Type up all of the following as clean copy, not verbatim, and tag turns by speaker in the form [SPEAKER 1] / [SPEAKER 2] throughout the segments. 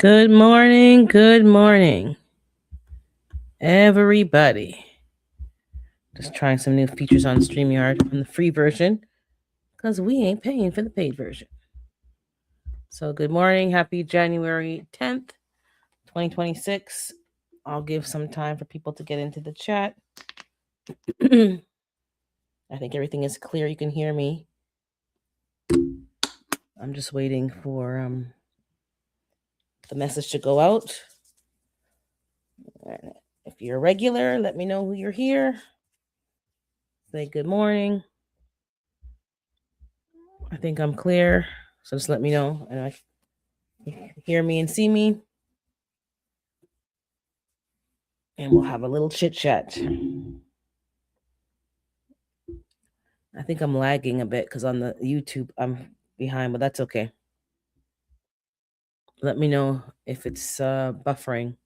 [SPEAKER 1] Good morning, everybody. Just trying some new features on StreamYard on the free version because we ain't paying for the paid version. So, good morning. Happy January 10th, 2026. I'll give some time for people to get into the chat. I think everything is clear. You can hear me. I'm just waiting for the message to go out. If you're a regular, let me know who you're here. Say good morning. I think I'm clear. So just let me know and I hear me and see me. And we'll have a little chit chat. I think I'm lagging a bit because on the YouTube I'm behind, but that's okay. Let me know if it's buffering.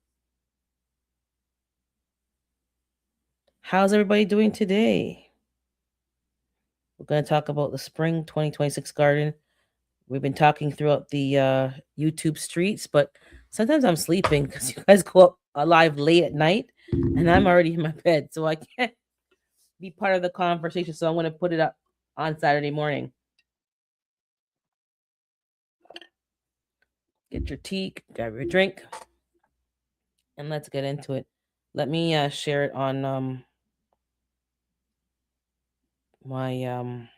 [SPEAKER 1] How's everybody doing today? We're going to talk about the spring 2026 garden. We've been talking throughout the YouTube streets, but sometimes I'm sleeping because you guys go up live late at night and I'm already in my bed, so I can't be part of the conversation. So I'm going to put it up on Saturday morning. Get your tea, grab your drink, and let's get into it. Let me share it on my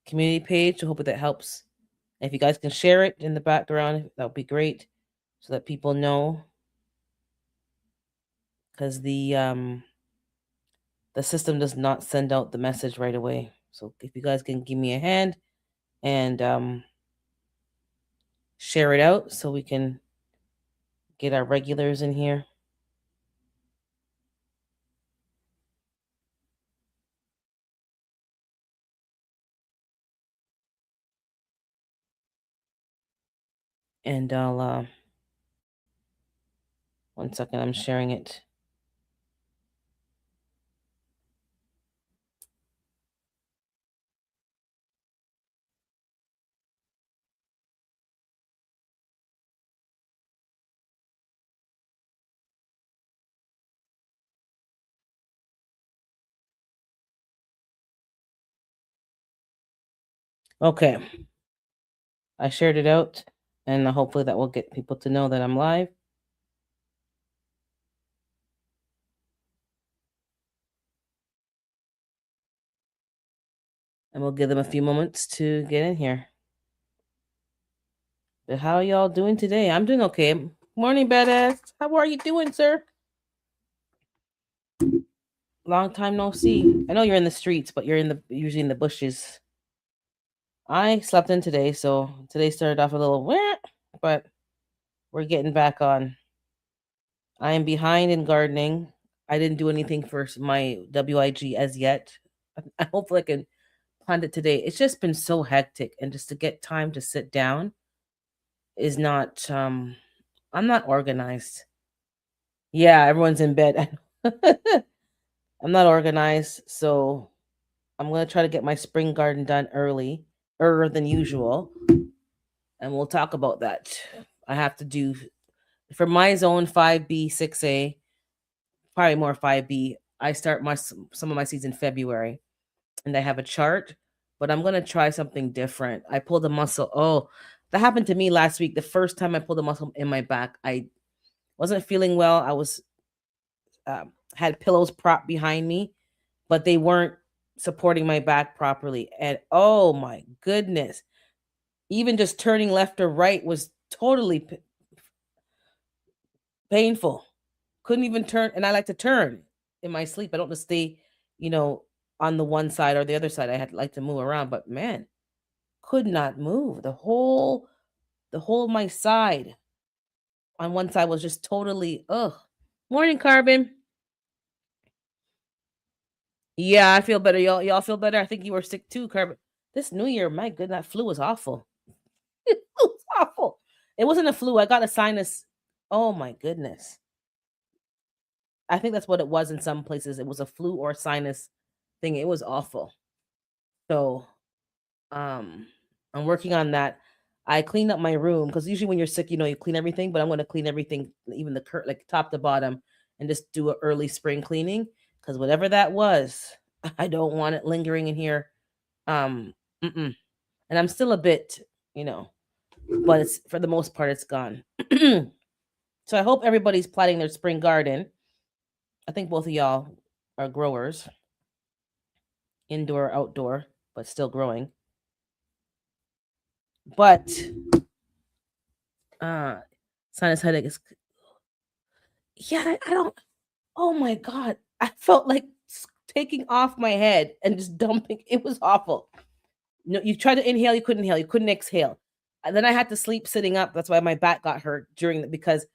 [SPEAKER 1] community page. I hope that helps. If you guys can share it in the background, that would be great, so that people know. Because the system does not send out the message right away. So if you guys can give me a hand and share it out, so we can get our regulars in here. And I'll 1 second, I'm sharing it. Okay. I shared it out, and hopefully that will get people to know that I'm live. And we'll give them a few moments to get in here. But how are y'all doing today? I'm doing okay. Morning, badass. How are you doing, sir? Long time no see. I know you're in the streets, but you're usually in the bushes. I slept in today, so today started off a little wet, but we're getting back on. I am behind in gardening. I didn't do anything for my WIG as yet. Hopefully I can plan it today. It's just been so hectic, and just to get time to sit down is not I'm not organized. Yeah, everyone's in bed. I'm not organized, so I'm gonna try to get my spring garden done earlier than usual, and we'll talk about that. I have to do for my zone 5B, 6A, probably more 5B. I start some of my seeds in February, and I have a chart, but I'm gonna try something different. I pulled a muscle. Oh, that happened to me last week. The first time I pulled a muscle in my back, I wasn't feeling well. I was had pillows propped behind me, but they weren't supporting my back properly. And oh my goodness, even just turning left or right was totally painful. Couldn't even turn, and I like to turn in my sleep. I don't just stay, you know, on the one side or the other side. I had like to move around, but man, could not move. The whole of my side on one side was just totally ugh. Morning, Carbon. Yeah, I feel better. Y'all feel better. I think you were sick too, Carbon. This New Year, my goodness, that flu was awful. It was awful. It wasn't a flu. I got a sinus. Oh my goodness. I think that's what it was in some places. It was a flu or sinus thing. It was awful. So, um, I'm working on that. I cleaned up my room because usually when you're sick, you clean everything, but I'm going to clean everything, even the like top to bottom, and just do an early spring cleaning because whatever that was, I don't want it lingering in here. Um, mm-mm. And I'm still a bit, you know, but it's for the most part, it's gone. So I hope everybody's planting their spring garden. I think both of y'all are growers, indoor, outdoor, but still growing. But uh sinus headache is, yeah, I don't, oh my god. I felt like taking off my head and just dumping. It was awful. No, you tried to inhale, you couldn't inhale, you couldn't exhale. And then I had to sleep sitting up. That's why my back got hurt during that, because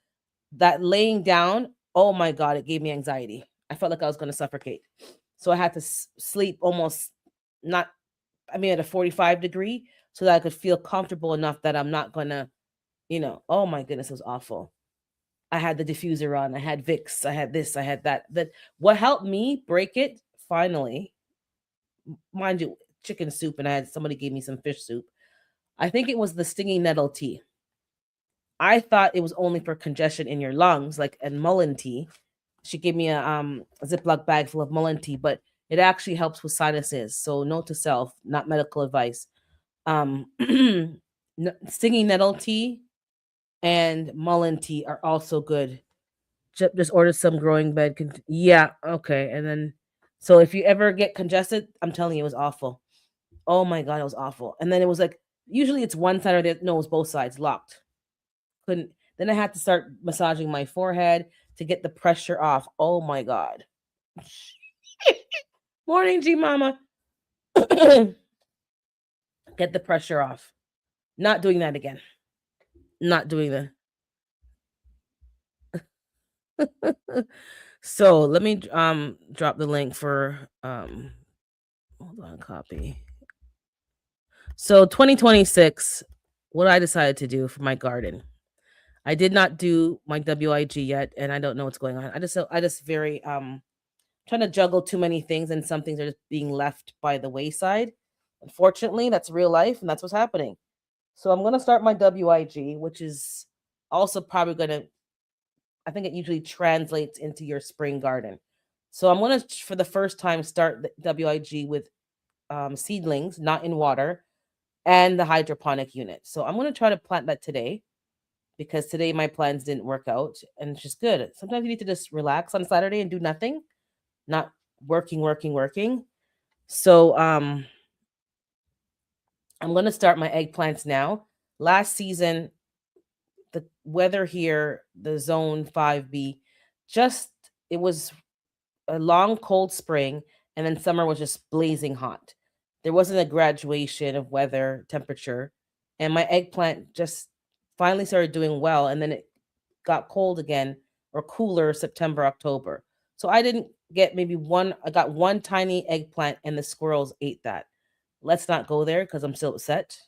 [SPEAKER 1] that laying down, oh my god, it gave me anxiety. I felt like I was going to suffocate. So I had to sleep almost, not, I mean, at a 45-degree, so that I could feel comfortable enough that I'm not going to, oh my goodness, it was awful. I had the diffuser on, I had Vicks, I had this, I had that. That what helped me break it finally, mind you, chicken soup, and I had somebody gave me some fish soup. I think it was the stinging nettle tea. I thought it was only for congestion in your lungs, like and mullein tea. She gave me a Ziploc bag full of mullein tea, but it actually helps with sinuses. So note to self, not medical advice. Um, stinging nettle tea and mullein tea are also good. Just order some growing bed. Yeah, okay. And then, so if you ever get congested, I'm telling you, it was awful. Oh my god, it was awful. And then it was like, usually it's one side or the other. No, it was both sides locked. Couldn't. Then I had to start massaging my forehead to get the pressure off. Oh my god. Morning, G Mama. Get the pressure off. Not doing that again. Not doing that. So let me drop the link for hold on, copy. So 2026, what I decided to do for my garden. I did not do my WIG yet, and I don't know what's going on. I just very trying to juggle too many things, and some things are just being left by the wayside. Unfortunately, that's real life, and that's what's happening. So I'm gonna start my WIG, which is also probably gonna, I think it usually translates into your spring garden. So I'm gonna, for the first time, start the WIG with seedlings, not in water, and the hydroponic unit. So I'm gonna try to plant that today, because today my plans didn't work out, and it's just good. Sometimes you need to just relax on Saturday and do nothing, not working. So I'm gonna start my eggplants now. Last season, the weather here, the zone 5B, just, it was a long cold spring, and then summer was just blazing hot. There wasn't a graduation of weather temperature, and my eggplant just finally started doing well, and then it got cold again, or cooler, September, October. So I didn't get, maybe one, I got one tiny eggplant, and the squirrels ate that. Let's not go there because I'm still upset.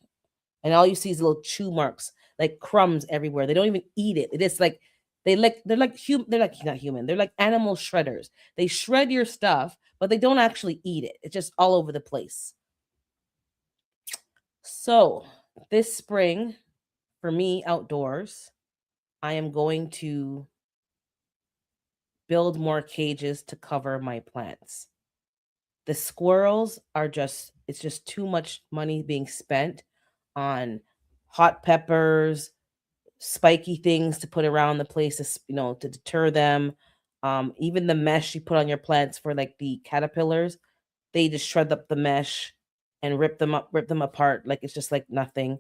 [SPEAKER 1] And all you see is little chew marks, like crumbs everywhere. They don't even eat it. It is like, they're like human. They're like, not human. They're like animal shredders. They shred your stuff, but they don't actually eat it. It's just all over the place. So this spring, for me outdoors, I am going to build more cages to cover my plants. The squirrels are just, it's just too much money being spent on hot peppers, spiky things to put around the place, to deter them. Even the mesh you put on your plants for like the caterpillars, they just shred up the mesh and rip them apart. Like it's just like nothing.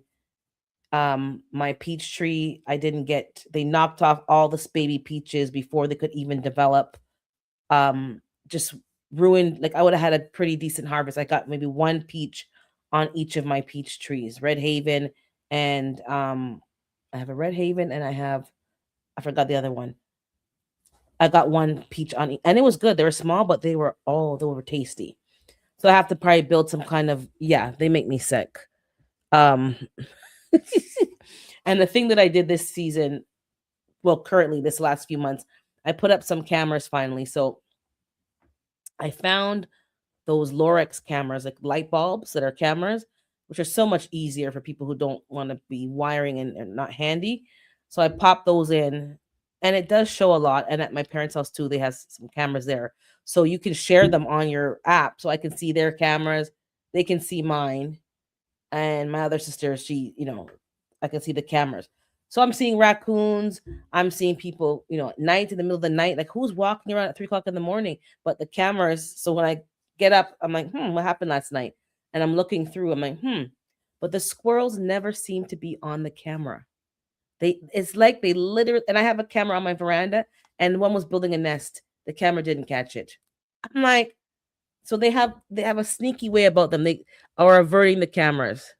[SPEAKER 1] My peach tree, they knocked off all the baby peaches before they could even develop. Just ruined, like I would have had a pretty decent harvest. I got maybe one peach on each of my peach trees, Red Haven, and I have a Red Haven, and I forgot the other one. I got one peach on, and it was good. They were small, but they were tasty. So I have to probably build some kind of, yeah, they make me sick. Um and the thing that I did this season, well, currently this last few months, I put up some cameras finally. So I found those Lorex cameras, like light bulbs that are cameras. which are so much easier for people who don't want to be wiring and not handy. So I pop those in, and it does show a lot. And at my parents' house too, they have some cameras there, so you can share them on your app. So I can see their cameras, they can see mine, and my other sister, she, I can see the cameras. So I'm seeing raccoons. I'm seeing people, at night, in the middle of the night, like who's walking around at 3 o'clock in the morning. But the cameras. So when I get up, I'm like, what happened last night? And I'm looking through. I'm like, But the squirrels never seem to be on the camera. It's like they literally. And I have a camera on my veranda, and one was building a nest. The camera didn't catch it. I'm like, so they have a sneaky way about them. They are averting the cameras.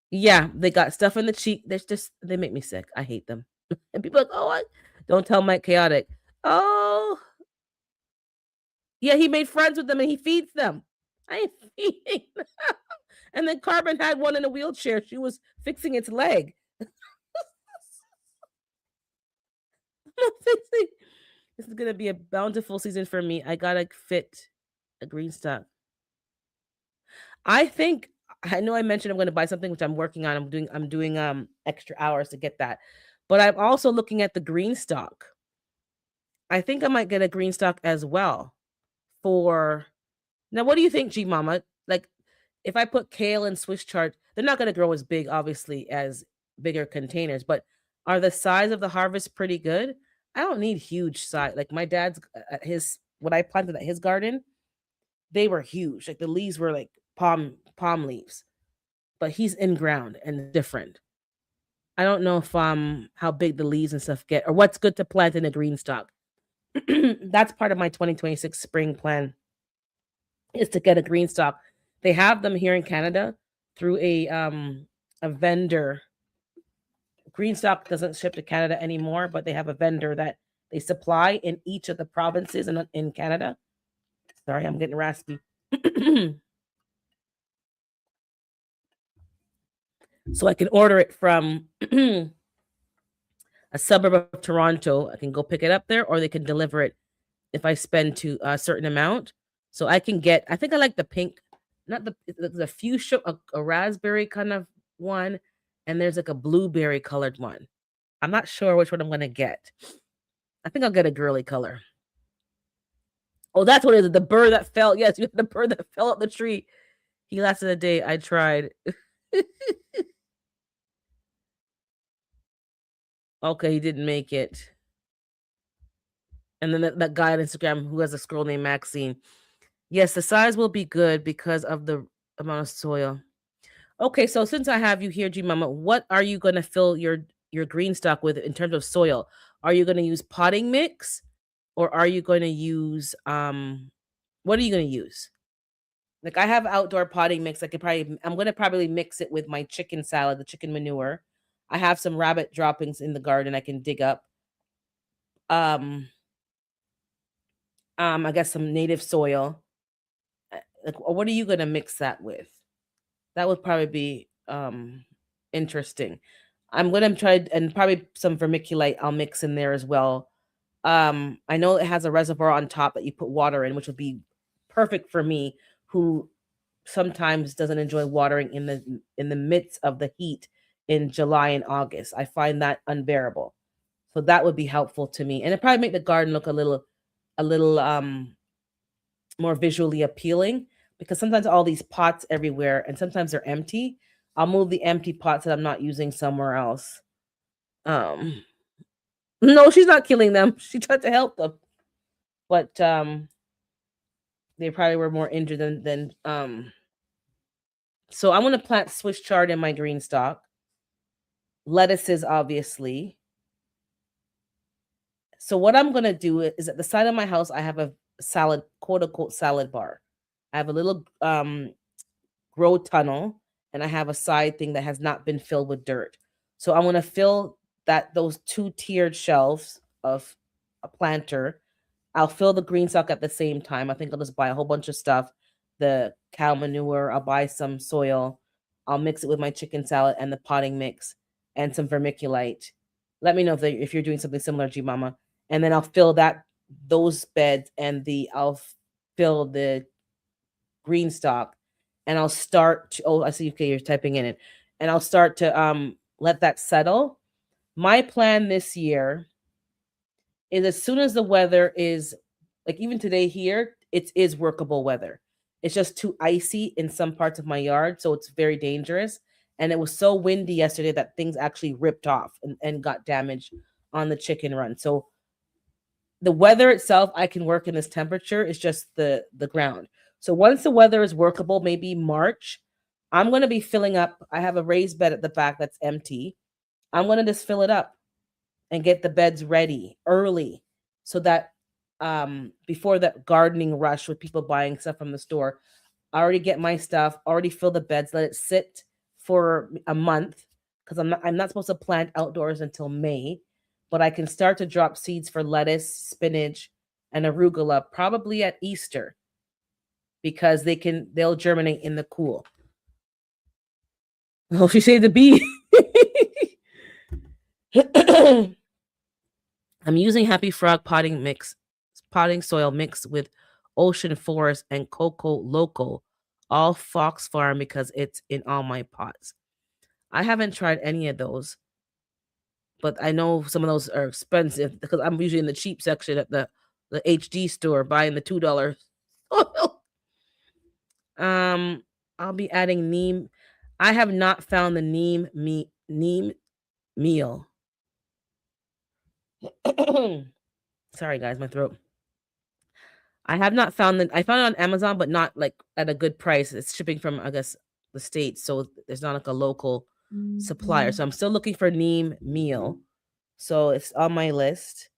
[SPEAKER 1] Yeah, they got stuff in the cheek. They make me sick. I hate them. And people are like, oh, don't tell Mike chaotic. Oh, yeah, he made friends with them and he feeds them. I ain't feeding them. And then Carbon had one in a wheelchair. She was fixing its leg. Fixing. This is gonna be a bountiful season for me. I gotta fit a green stock. I know I mentioned I'm gonna buy something which I'm working on. I'm doing extra hours to get that. But I'm also looking at the green stock. I think I might get a green stock as well for now. What do you think, G Mama? Like, if I put kale and Swiss chard, they're not going to grow as big, obviously, as bigger containers, but are the size of the harvest pretty good? I don't need huge size. Like my dad's at his, what I planted at his garden, they were huge. Like the leaves were like palm leaves, but he's in ground and different. I don't know if how big the leaves and stuff get or what's good to plant in a green stock. That's part of my 2026 spring plan is to get a green stock. They have them here in Canada through a vendor. Green stock doesn't ship to Canada anymore, but they have a vendor that they supply in each of the provinces in Canada. Sorry, I'm getting raspy. So I can order it from a suburb of Toronto. I can go pick it up there, or they can deliver it if I spend to a certain amount. So I can get. I think I like the pink, not the fuchsia, a raspberry kind of one, and there's like a blueberry colored one. I'm not sure which one I'm gonna get. I think I'll get a girly color. Oh, that's what it is. The bird that fell. Yes, you have the bird that fell out the tree. He lasted a day. I tried. Okay, he didn't make it. And then that guy on Instagram who has a scroll named Maxine. Yes, the size will be good because of the amount of soil. Okay, so since I have you here, G Mama, what are you gonna fill your green stock with in terms of soil? Are you gonna use potting mix, or are you gonna use what are you gonna use? Like I have outdoor potting mix. I'm gonna probably mix it with my chicken salad, the chicken manure. I have some rabbit droppings in the garden I can dig up. Um, I guess some native soil. Like, what are you gonna mix that with? That would probably be interesting. I'm gonna try and probably some vermiculite I'll mix in there as well. I know it has a reservoir on top that you put water in, which would be perfect for me, who sometimes doesn't enjoy watering in the midst of the heat in July and August. I find that unbearable. So that would be helpful to me. And it probably make the garden look a little more visually appealing because sometimes all these pots everywhere and sometimes they're empty. I'll move the empty pots that I'm not using somewhere else. Um no, she's not killing them. She tried to help them. But they probably were more injured than so I want to plant Swiss chard in my green stock. Lettuces obviously. So what I'm going to do is at the side of my house I have a salad, quote unquote salad bar. I have a little grow tunnel and I have a side thing that has not been filled with dirt. So I want to fill those two tiered shelves of a planter. I'll fill the green stock at the same time. I think I'll just buy a whole bunch of stuff. The cow manure, I'll buy some soil. I'll mix it with my chicken salad and the potting mix and some vermiculite. Let me know if you're doing something similar, G Mama. And then I'll fill those beds and I'll fill the green stock and I'll start to, oh, I see, okay, you're typing in it. And I'll start to let that settle. My plan this year is as soon as the weather is like even today here, it is workable weather. It's just too icy in some parts of my yard, so it's very dangerous. And it was so windy yesterday that things actually ripped off and got damaged on the chicken run. So the weather itself, I can work in this temperature. It's just the ground. So once the weather is workable, maybe March, I'm gonna be filling up. I have a raised bed at the back that's empty. I'm gonna just fill it up and get the beds ready early so that before that gardening rush with people buying stuff from the store, I already get my stuff, already fill the beds, let it sit for a month because I'm not supposed to plant outdoors until May, but I can start to drop seeds for lettuce, spinach, and arugula probably at Easter because they'll germinate in the cool. Oh, she saved the bee. I'm using Happy Frog potting soil mixed with Ocean Forest and Coco Loco, all Fox Farm because it's in all my pots. I haven't tried any of those, but I know some of those are expensive because I'm usually in the cheap section at the HD store buying the $2 soil. I'll be adding neem. I have not found the neem meal. Sorry guys, my throat. I have not found I found it on Amazon, but not like at a good price. It's shipping from, I guess, the States, so there's not like a local supplier. So I'm still looking for neem meal. So it's on my list.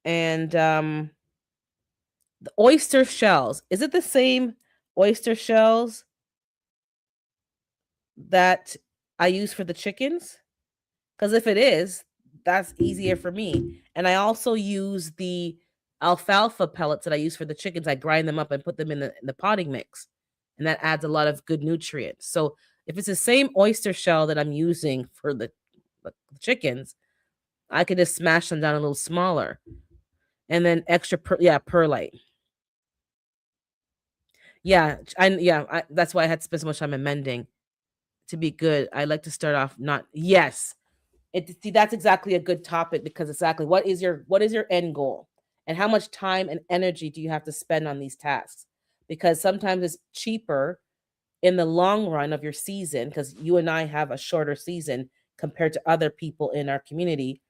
[SPEAKER 1] And the oyster shells. Is it the same oyster shells that I use for the chickens? Because if it is, that's easier for me. And I also use the alfalfa pellets that I use for the chickens. I grind them up and put them in the potting mix. And that adds a lot of good nutrients. So if it's the same oyster shell that I'm using for the chickens, I could just smash them down a little smaller. And then extra perlite. Yeah, that's why I had to spend so much time amending to be good. I like to start off not yes. See, that's exactly a good topic because exactly what is your end goal and how much time and energy do you have to spend on these tasks? Because sometimes it's cheaper in the long run of your season because you and I have a shorter season compared to other people in our community.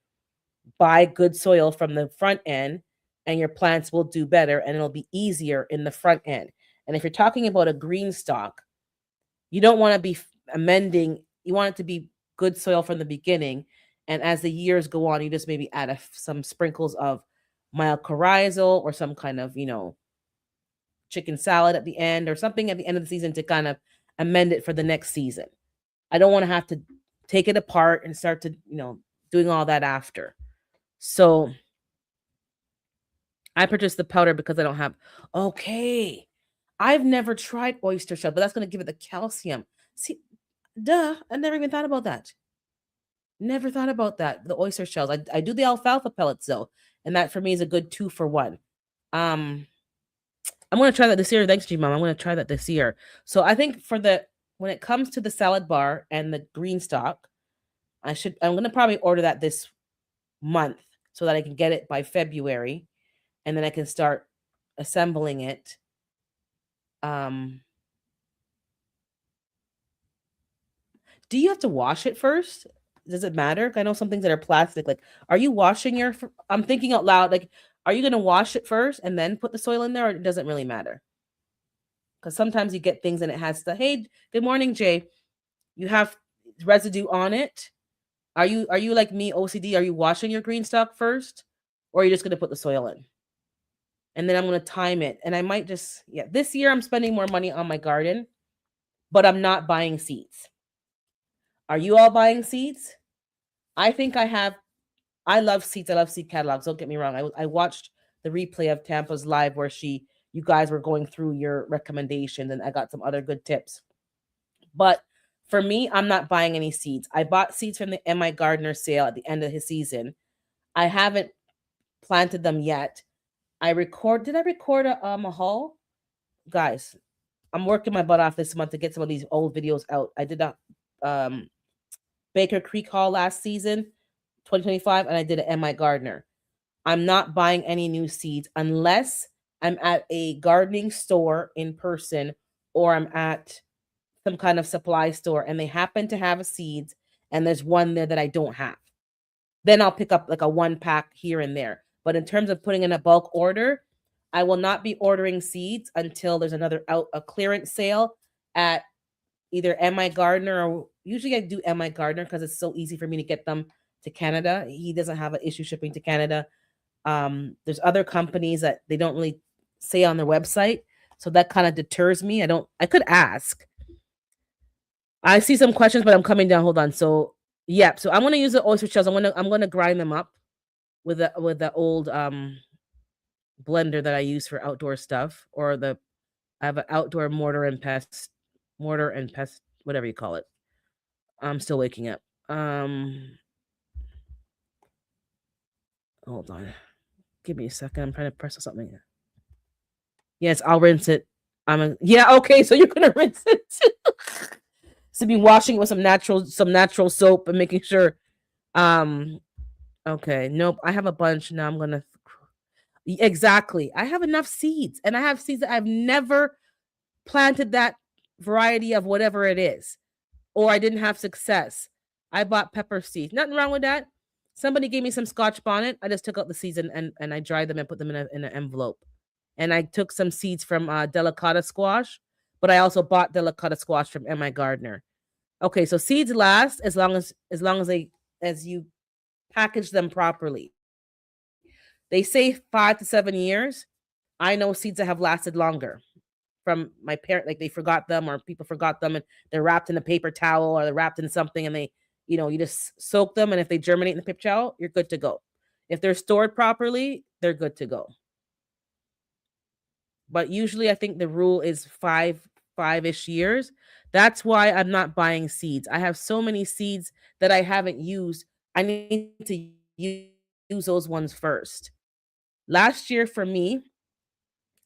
[SPEAKER 1] Buy good soil from the front end and your plants will do better and it'll be easier in the front end. And if you're talking about a green stock, you don't want to be amending. You want it to be good soil from the beginning. And as the years go on, you just maybe add some sprinkles of mycorrhizal or some kind of, chicken salad at the end or something at the end of the season to kind of amend it for the next season. I don't want to have to take it apart and start to, doing all that after. So I purchased the powder because I don't have, okay. I've never tried oyster shell, but that's going to give it the calcium. See, duh, I never even thought about that. Never thought about that. The oyster shells. I do the alfalfa pellets though, and that for me is a good 2-for-1. I'm gonna try that this year. Thanks, G Mom. I'm gonna try that this year. So I think when it comes to the salad bar and the green stock, I'm gonna probably order that this month so that I can get it by February, and then I can start assembling it. Do you have to wash it first? Does it matter? I know some things that are plastic. Like, are you washing your? I'm thinking out loud. Like, are you gonna wash it first and then put the soil in there, or it doesn't really matter? Because sometimes you get things and it has the hey, good morning, Jay. You have residue on it. Are you like me, OCD? Are you washing your green stock first, or are you just gonna put the soil in? And then I'm gonna time it. And I might just this year I'm spending more money on my garden, but I'm not buying seeds. Are you all buying seeds? I think I love seeds. I love seed catalogs. Don't get me wrong. I watched the replay of Tampa's live where you guys were going through your recommendations and I got some other good tips. But for me, I'm not buying any seeds. I bought seeds from the MI Gardener sale at the end of his season. I haven't planted them yet. Did I record a haul? Guys, I'm working my butt off this month to get some of these old videos out. I did a Baker Creek haul last season, 2025, and I did an MI Gardener. I'm not buying any new seeds unless I'm at a gardening store in person or I'm at some kind of supply store and they happen to have seeds and there's one there that I don't have. Then I'll pick up like a one pack here and there. But in terms of putting in a bulk order, I will not be ordering seeds until there's another a clearance sale at either MI Gardner, or usually I do MI Gardner because it's so easy for me to get them to Canada. He doesn't have an issue shipping to Canada. There's other companies that they don't really say on their website, so that kind of deters me. I could ask. I see some questions, but I'm coming down. Hold on. So yeah, so I'm gonna use the oyster shells. I'm gonna grind them up with the old blender that I use for outdoor stuff, or I have an outdoor mortar and pest, whatever you call it. I'm still waking up. Hold on. Give me a second. I'm trying to press something. Yes, I'll rinse it. Yeah, okay, so you're gonna rinse it. So be washing it with some natural soap and making sure. Um, okay, nope. I have a bunch now. I'm gonna exactly. I have enough seeds, and I have seeds that I've never planted that variety of whatever it is, or I didn't have success. I bought pepper seeds. Nothing wrong with that. Somebody gave me some Scotch bonnet. I just took out the seeds and I dried them and put them in an envelope. And I took some seeds from delicata squash, but I also bought delicata squash from MI Gardner. Okay, so seeds last as you package them properly. They say 5 to 7 years. I know seeds that have lasted longer from my parent, like they forgot them or people forgot them and they're wrapped in a paper towel or they're wrapped in something and you just soak them, and if they germinate in the paper towel, you're good to go. If they're stored properly, they're good to go. But usually I think the rule is five-ish years. That's why I'm not buying seeds. I have so many seeds that I haven't used. I need to use those ones first. Last year for me,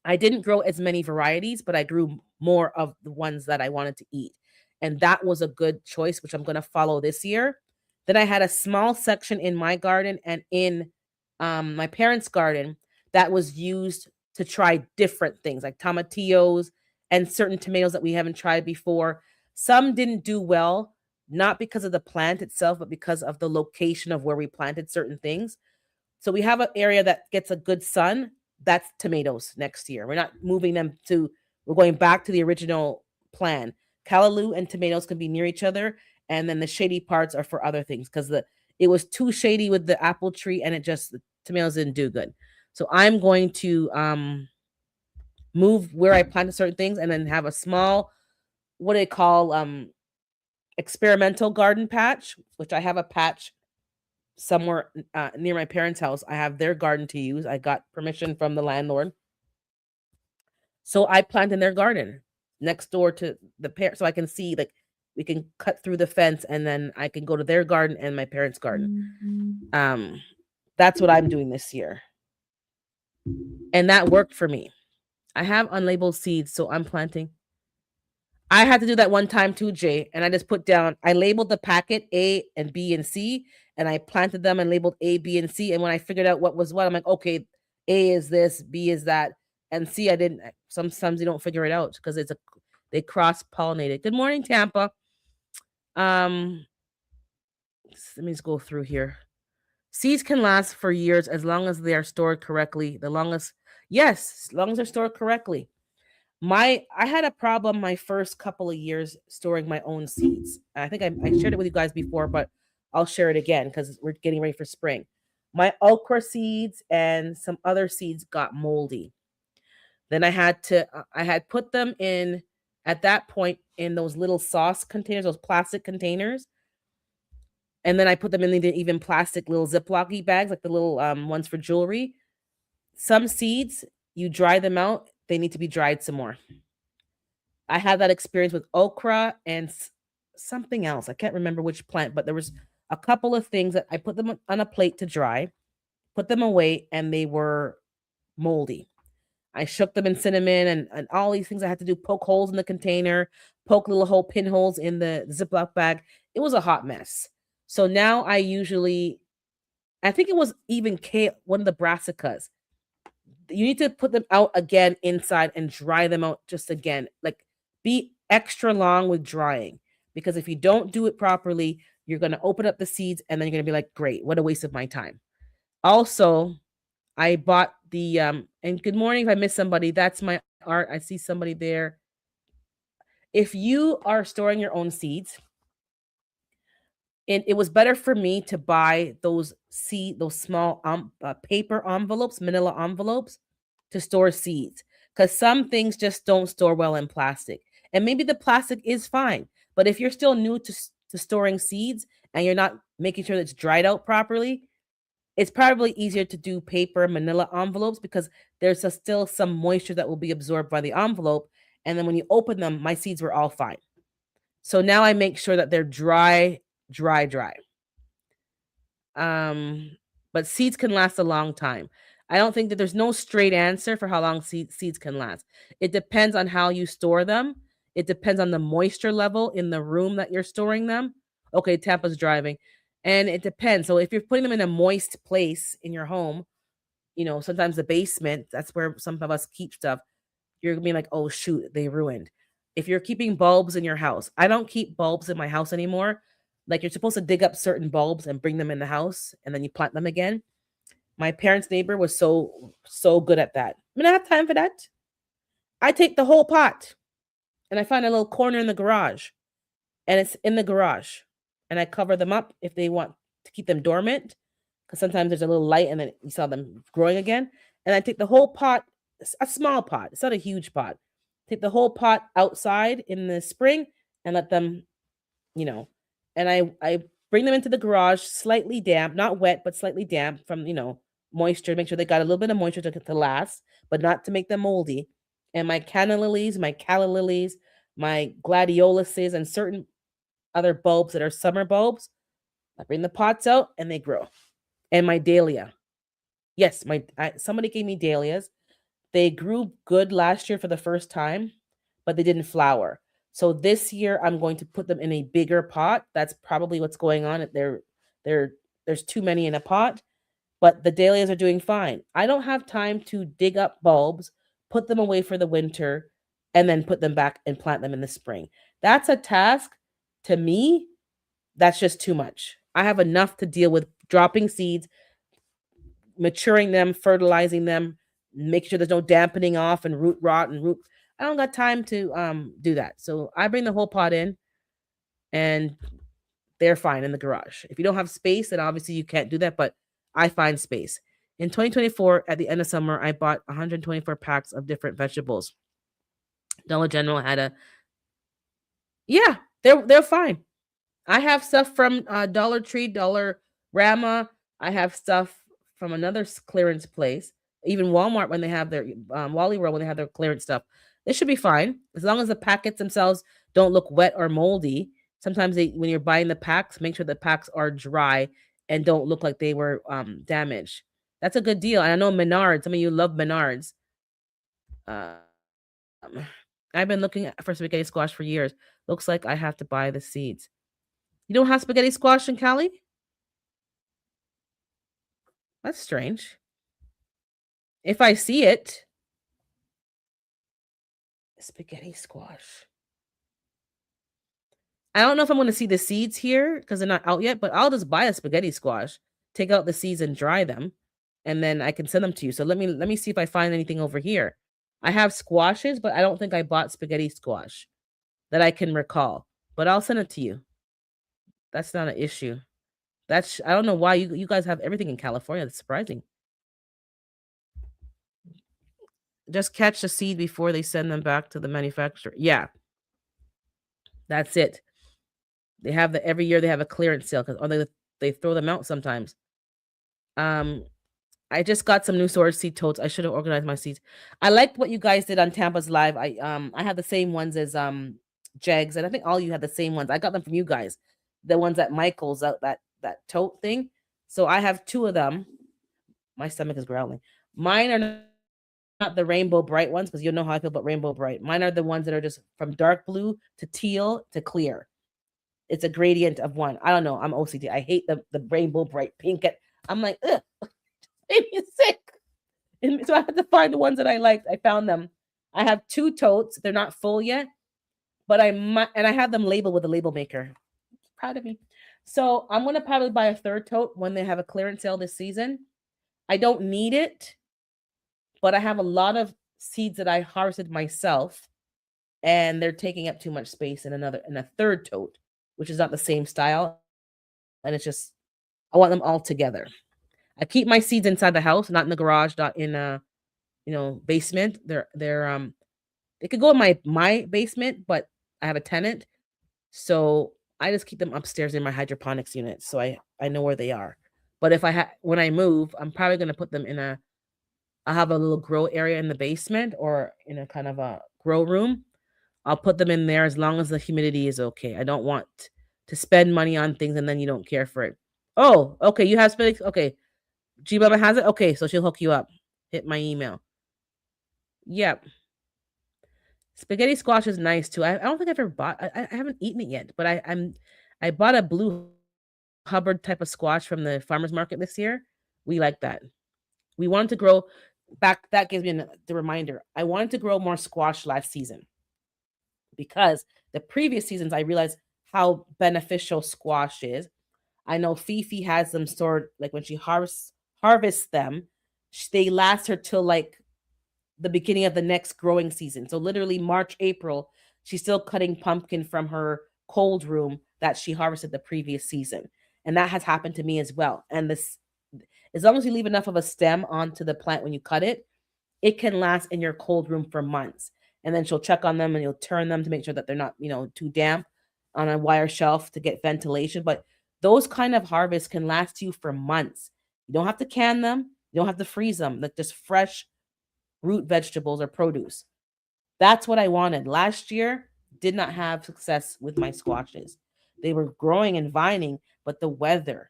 [SPEAKER 1] I didn't grow as many varieties, but I grew more of the ones that I wanted to eat. And that was a good choice, which I'm going to follow this year. Then I had a small section in my garden and in my parents' garden that was used to try different things like tomatillos and certain tomatoes that we haven't tried before. Some didn't do well, not because of the plant itself, but because of the location of where we planted certain things. So we have an area that gets a good sun. That's tomatoes next year. We're not moving them to, we're going back to the original plan. Callaloo and tomatoes can be near each other. And then the shady parts are for other things because it was too shady with the apple tree and the tomatoes didn't do good. So I'm going to move where I planted certain things and then have a small, what do they call, experimental garden patch, which I have a patch somewhere near my parents' house. I have their garden to use. I got permission from the landlord. So I plant in their garden next door to the parent so I can see, like, we can cut through the fence and then I can go to their garden and my parents' garden. That's what I'm doing this year. And that worked for me. I have unlabeled seeds, so I'm planting. I had to do that one time too, Jay, and I just I labeled the packet A and B and C, and I planted them and labeled A, B, and C. And when I figured out what was what, I'm like, okay, A is this, B is that, and C I didn't. Sometimes you don't figure it out because they cross pollinated. Good morning, Tampa. Let me just go through here. Seeds can last for years as long as they are stored correctly. Yes, as long as they're stored correctly. I had a problem my first couple of years storing my own seeds. I think I shared it with you guys before, but I'll share it again because we're getting ready for spring. My okra seeds and some other seeds got moldy. Then I had put them in at that point in those little sauce containers, those plastic containers. And then I put them in the even plastic little Ziploc bags, like the little ones for jewelry. Some seeds, you dry them out, they need to be dried some more. I had that experience with okra and something else. I can't remember which plant, but there was a couple of things that I put them on a plate to dry, put them away, and they were moldy. I shook them in cinnamon and all these things I had to do, poke holes in the container, poke little hole pinholes in the Ziploc bag. It was a hot mess. So now I think it was even one of the brassicas. You need to put them out again inside and dry them out just again. Like, be extra long with drying, because if you don't do it properly, you're going to open up the seeds and then you're going to be like, great, what a waste of my time. Also, I bought and good morning if I miss somebody. That's my art. I see somebody there. If you are storing your own seeds, it was better for me to buy those small paper envelopes, manila envelopes, to store seeds, because some things just don't store well in plastic. And maybe the plastic is fine, but if you're still new to storing seeds and you're not making sure that it's dried out properly, it's probably easier to do paper manila envelopes, because there's still some moisture that will be absorbed by the envelope. And then when you open them, my seeds were all fine. So now I make sure that they're dry, dry, dry. Um, but seeds can last a long time. I don't think that there's no straight answer for how long seeds can last. It depends on how you store them. It depends on the moisture level in the room that you're storing them. Okay, Tampa's driving. And it depends. So if you're putting them in a moist place in your home, sometimes the basement, that's where some of us keep stuff. You're gonna be like, oh shoot, they ruined. If you're keeping bulbs in your house, I don't keep bulbs in my house anymore. Like, you're supposed to dig up certain bulbs and bring them in the house and then you plant them again. My parents' neighbor was so good at that. I mean, I have time for that. I take the whole pot and I find a little corner in the garage, and it's in the garage, and I cover them up if they want to keep them dormant, because sometimes there's a little light and then you saw them growing again. And I take the whole pot, a small pot, it's not a huge pot. Take the whole pot outside in the spring and let them, you know, and I bring them into the garage slightly damp, not wet, but slightly damp from, moisture. Make sure they got a little bit of moisture to last, but not to make them moldy. And my canna lilies, my calla lilies, my gladioluses, and certain other bulbs that are summer bulbs, I bring the pots out and they grow. And my dahlia. Yes, somebody gave me dahlias. They grew good last year for the first time, but they didn't flower. So this year I'm going to put them in a bigger pot. That's probably what's going on. There's too many in a pot, but the dahlias are doing fine. I don't have time to dig up bulbs, put them away for the winter, and then put them back and plant them in the spring. That's a task to me. That's just too much. I have enough to deal with dropping seeds, maturing them, fertilizing them, make sure there's no dampening off and root rot and root. I don't got time to do that. So I bring the whole pot in and they're fine in the garage. If you don't have space, then obviously you can't do that, but I find space. In 2024, at the end of summer, I bought 124 packs of different vegetables. Dollar General had yeah, they're fine. I have stuff from Dollar Tree, Dollar Rama. I have stuff from another clearance place, even Walmart when they have their Wally World when they have their clearance stuff. They should be fine as long as the packets themselves don't look wet or moldy. Sometimes when you're buying the packs, make sure the packs are dry and don't look like they were damaged. That's a good deal. And I know Menards. Some of you love Menards. I've been looking for spaghetti squash for years. Looks like I have to buy the seeds. You don't have spaghetti squash in Cali? That's strange. If I see it, spaghetti squash. I don't know if I'm going to see the seeds here because they're not out yet, but I'll just buy a spaghetti squash, take out the seeds and dry them, and then I can send them to you. So let me see if I find anything over here. I have squashes, but I don't think I bought spaghetti squash that I can recall. But I'll send it to you. That's not an issue. I don't know why you guys have everything in California. That's surprising. Just catch the seed before they send them back to the manufacturer. Yeah. That's it. They have every year they have a clearance sale or they throw them out sometimes. I just got some new storage seed totes. I should have organized my seeds. I liked what you guys did on Tampa's live. I had the same ones as Jags, and I think all you had the same ones. I got them from you guys. The ones at Michael's out that tote thing. So I have two of them. My stomach is growling. Mine are not the rainbow bright ones because you'll know how I feel about rainbow bright. Mine are the ones that are just from dark blue to teal to clear. It's a gradient of one. I don't know. I'm OCD. I hate the rainbow bright pink. I'm like, ugh, made me sick. And so I had to find the ones that I liked. I found them. I have two totes. They're not full yet, but I have them labeled with a label maker. Proud of me. So I'm gonna probably buy a third tote when they have a clearance sale this season. I don't need it, but I have a lot of seeds that I harvested myself, and they're taking up too much space in a third tote, which is not the same style, and it's just I want them all together. I keep my seeds inside the house, not in the garage, not in basement. They could go in my basement, but I have a tenant, so I just keep them upstairs in my hydroponics unit, so I know where they are. But if when I move, I'm probably gonna put them I'll have a little grow area in the basement or in a kind of a grow room. I'll put them in there as long as the humidity is okay. I don't want to spend money on things and then you don't care for it. Oh, okay. You have spinach. Okay. G Baba has it. Okay, so she'll hook you up. Hit my email. Yep. Spaghetti squash is nice too. I don't think I've ever bought. I haven't eaten it yet, but I bought a blue Hubbard type of squash from the farmers market this year. We like that. We wanted to grow back. That gives me the reminder. I wanted to grow more squash last season because the previous seasons I realized how beneficial squash is. I know Fifi has them stored like when she harvests them, they last her till like the beginning of the next growing season. So literally March, April, she's still cutting pumpkin from her cold room that she harvested the previous season. And that has happened to me as well. And this, as long as you leave enough of a stem onto the plant when you cut it, it can last in your cold room for months. And then she'll check on them and you'll turn them to make sure that they're not, too damp on a wire shelf to get ventilation. But those kind of harvests can last you for months. You don't have to can them. You don't have to freeze them. Like just fresh root vegetables or produce. That's what I wanted. Last year, did not have success with my squashes. They were growing and vining, but the weather.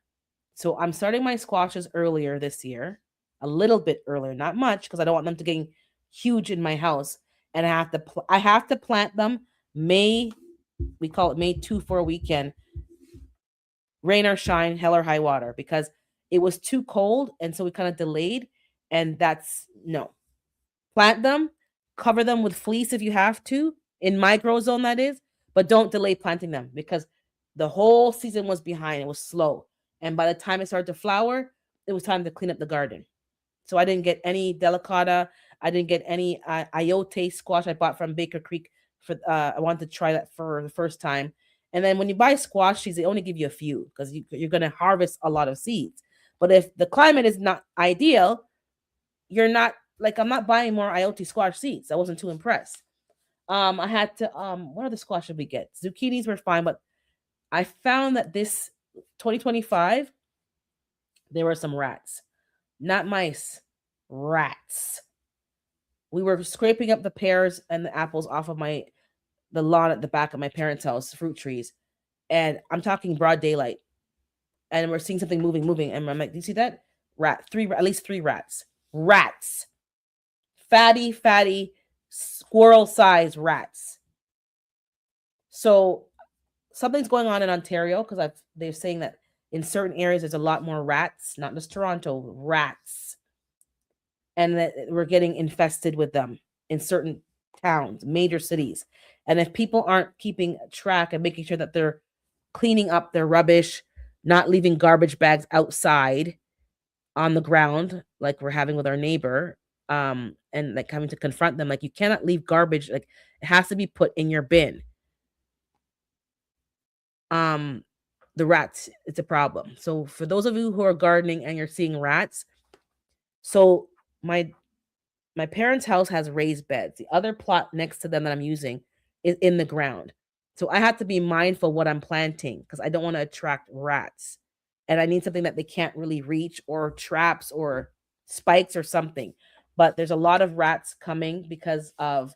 [SPEAKER 1] So I'm starting my squashes earlier this year, a little bit earlier, not much, because I don't want them to get huge in my house. And I have to plant them May. We call it May 2-4 weekend, rain or shine, hell or high water, because it was too cold, and so we kind of delayed. And that's no. Plant them, cover them with fleece if you have to, in my grow zone, that is, but don't delay planting them because the whole season was behind. It was slow. And by the time it started to flower, it was time to clean up the garden. So I didn't get any delicata. I didn't get any iote squash I bought from Baker Creek. I wanted to try that for the first time. And then when you buy squash seeds, they only give you a few because you're going to harvest a lot of seeds. But if the climate is not ideal, you're not like I'm not buying more iote squash seeds. I wasn't too impressed. I had to what other squash did we get? Zucchinis were fine, but I found that this 2025 there were some rats. Not mice, rats. We were scraping up the pears and the apples off of the lawn at the back of my parents' house, fruit trees. And I'm talking broad daylight. And we're seeing something moving. And I'm like, do you see that? At least three rats. Rats. Fatty, squirrel-sized rats. So something's going on in Ontario because they're saying that in certain areas there's a lot more rats, not just Toronto, rats. And that we're getting infested with them in certain towns, major cities. And if people aren't keeping track and making sure that they're cleaning up their rubbish, not leaving garbage bags outside on the ground like we're having with our neighbor, and like having to confront them, like you cannot leave garbage, like it has to be put in your bin. The rats, it's a problem. So for those of you who are gardening and you're seeing rats, so my parents' house has raised beds. The other plot next to them that I'm using is in the ground. So I have to be mindful what I'm planting because I don't want to attract rats. And I need something that they can't really reach, or traps or spikes or something. But there's a lot of rats coming because of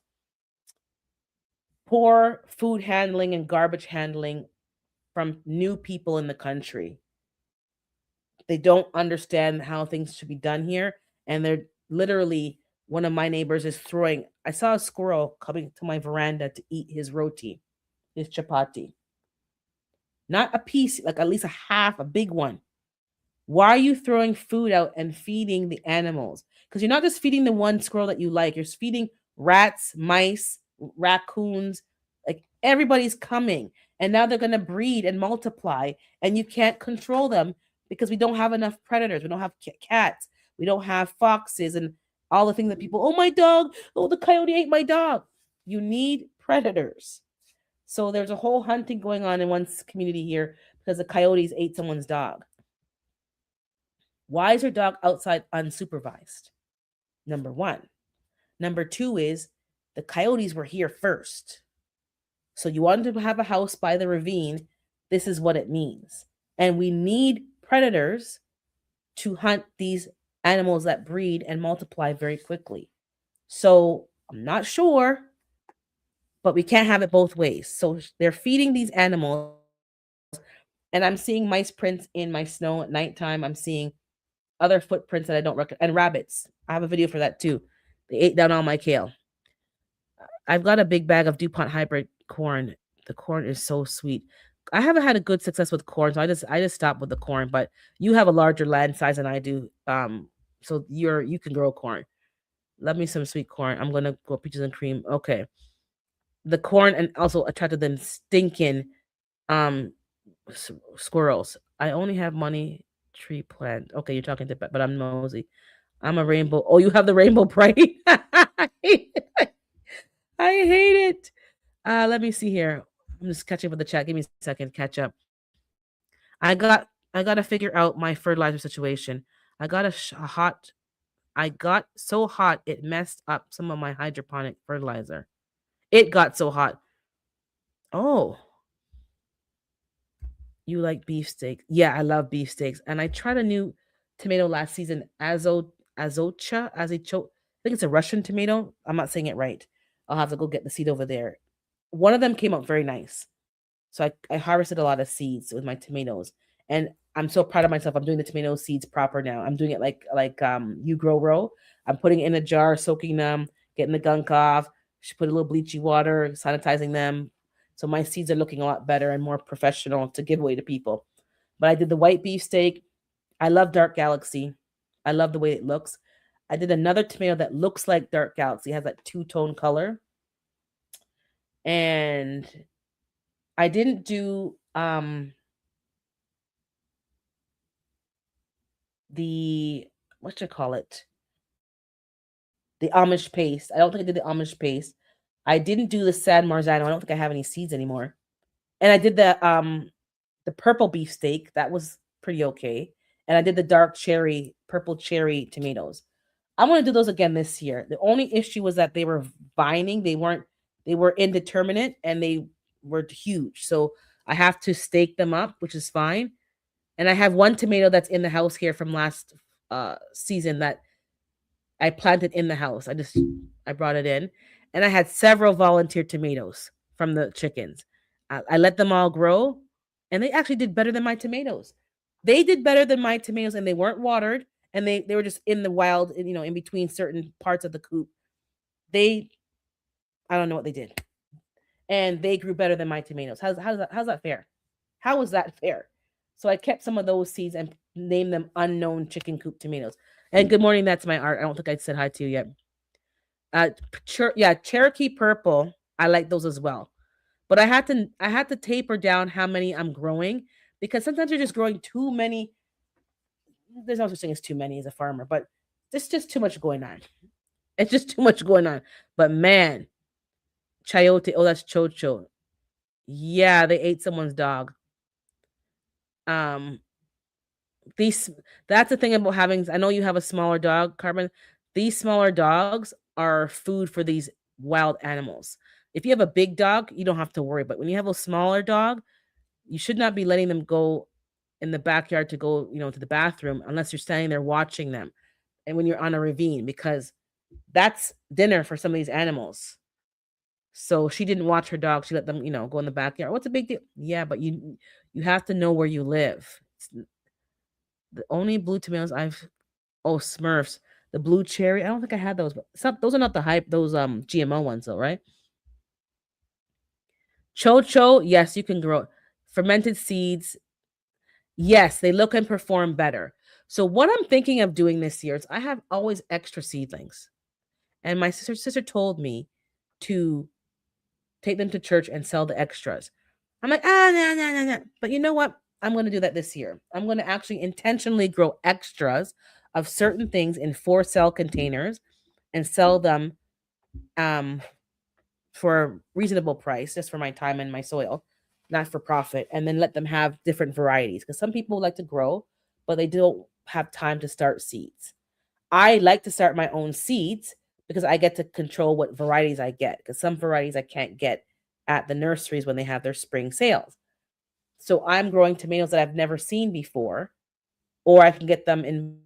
[SPEAKER 1] poor food handling and garbage handling from new people in the country. They don't understand how things should be done here, and they're literally one of my neighbors is throwing. I saw a squirrel coming to my veranda to eat his roti, his chapati. Not a piece, like at least a half, a big one. Why are you throwing food out and feeding the animals? Because you're not just feeding the one squirrel that you like, you're feeding rats, mice, raccoons, like everybody's coming. And now they're going to breed and multiply, and you can't control them because we don't have enough predators. We don't have cats, we don't have foxes, and all the things that people, oh, my dog, oh, the coyote ate my dog. You need predators. So there's a whole hunting going on in one community here because the coyotes ate someone's dog. Why is your dog outside unsupervised? Number one. Number two is the coyotes were here first. So you wanted to have a house by the ravine. This is what it means. And we need predators to hunt these animals that breed and multiply very quickly. So I'm not sure, but we can't have it both ways. So they're feeding these animals, and I'm seeing mice prints in my snow at nighttime. I'm seeing other footprints that I don't recognize, and rabbits. I have a video for that too. They ate down all my kale. I've got a big bag of DuPont hybrid corn. The corn is so sweet. I haven't had a good success with corn, so I just stopped with the corn. But you have a larger land size than I do, so you can grow corn. Love me some sweet corn. I'm gonna go peaches and cream. Okay, the corn and also attracted them stinking um squirrels. I only have money tree plant. Okay, you're talking to, but I'm nosy. I'm a rainbow. Oh, you have the rainbow pride. I hate it. I hate it. Let me see here. I'm just catching up with the chat. Give me a second. Catch up. I got to figure out my fertilizer situation. I got a hot. I got so hot it messed up some of my hydroponic fertilizer. It got so hot. Oh, you like beefsteak? Yeah, I love beefsteaks. And I tried a new tomato last season, azocha. I think it's a Russian tomato. I'm not saying it right. I'll have to go get the seed over there. One of them came out very nice. So I harvested a lot of seeds with my tomatoes. And I'm so proud of myself. I'm doing the tomato seeds proper now. I'm doing it like you grow row. I'm putting it in a jar, soaking them, getting the gunk off. She put a little bleachy water, sanitizing them. So my seeds are looking a lot better and more professional to give away to people. But I did the white beef steak. I love Dark Galaxy. I love the way it looks. I did another tomato that looks like Dark Galaxy. It has that two-tone color. And I didn't do the what you call it? The Amish paste. I don't think I did the Amish paste. I didn't do the San Marzano. I don't think I have any seeds anymore. And I did the purple beef steak. That was pretty okay. And I did the dark cherry, purple cherry tomatoes. I want to do those again this year. The only issue was that they were vining. They were indeterminate and they were huge. So I have to stake them up, which is fine. And I have one tomato that's in the house here from last season that I planted in the house. I brought it in, and I had several volunteer tomatoes from the chickens. I let them all grow, and they actually did better than my tomatoes. They did better than my tomatoes, and they weren't watered, and they were just in the wild, in between certain parts of the coop. They, I don't know what they did, and they grew better than my tomatoes. How's that fair? How was that fair? So I kept some of those seeds and named them unknown chicken coop tomatoes. And good morning, that's my art. I don't think I said hi to you yet. Yeah, Cherokee purple. I like those as well. But I had to taper down how many I'm growing because sometimes you're just growing too many. There's no such thing as too many as a farmer, but there's just too much going on. It's just too much going on. But man, chayote. Oh, that's chocho. Yeah, they ate someone's dog. Um, these that's the thing about having. I know you have a smaller dog, Carmen. These smaller dogs are food for these wild animals. If you have a big dog, you don't have to worry. But when you have a smaller dog, you should not be letting them go in the backyard to go, to the bathroom unless you're standing there watching them. And when you're on a ravine, because that's dinner for some of these animals. So she didn't watch her dog. She let them, go in the backyard. What's a big deal? Yeah, but you have to know where you live. The only blue tomatoes I've Oh, Smurfs. The blue cherry. I don't think I had those, but those are not the hype. Those GMO ones though, right? Chocho, yes, you can grow fermented seeds. Yes, they look and perform better. So what I'm thinking of doing this year is I have always extra seedlings, and my sister told me to take them to church and sell the extras. I'm like, no, no, no, no. But you know what? I'm going to do that this year. I'm going to actually intentionally grow extras of certain things in for sale containers and sell them um, for a reasonable price, just for my time and my soil, not for profit, and then let them have different varieties. Because some people like to grow, but they don't have time to start seeds. I like to start my own seeds because I get to control what varieties I get. Because some varieties I can't get at the nurseries when they have their spring sales. So I'm growing tomatoes that I've never seen before, or I can get them in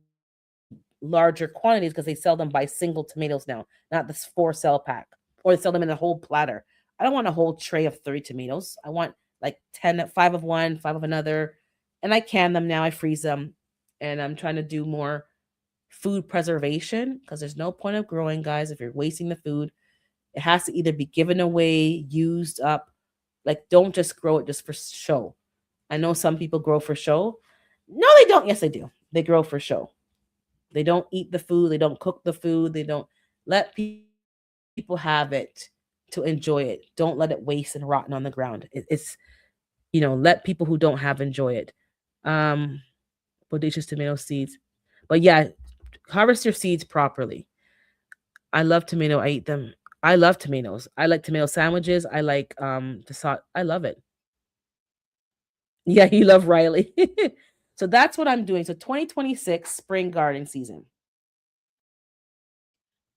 [SPEAKER 1] larger quantities because they sell them by single tomatoes now, not this 4 cell pack, or they sell them in a whole platter. I don't want a whole tray of 30 tomatoes. I want like 10, 5 of one, 5 of another. And I can them now, I freeze them. And I'm trying to do more food preservation because there's no point of growing, guys, if you're wasting the food. It has to either be given away, used up. Like, don't just grow it just for show. I know some people grow for show. No, they don't. Yes, they do. They grow for show. They don't eat the food. They don't cook the food. They don't let people have it to enjoy it. Don't let it waste and rotten on the ground. It's, let people who don't have enjoy it. Um, Bodacious tomato seeds. But yeah, harvest your seeds properly. I love tomato. I eat them. I love tomatoes. I like tomato sandwiches. I like the sauce. I love it. Yeah, you love Riley. So that's what I'm doing. So 2026 spring garden season.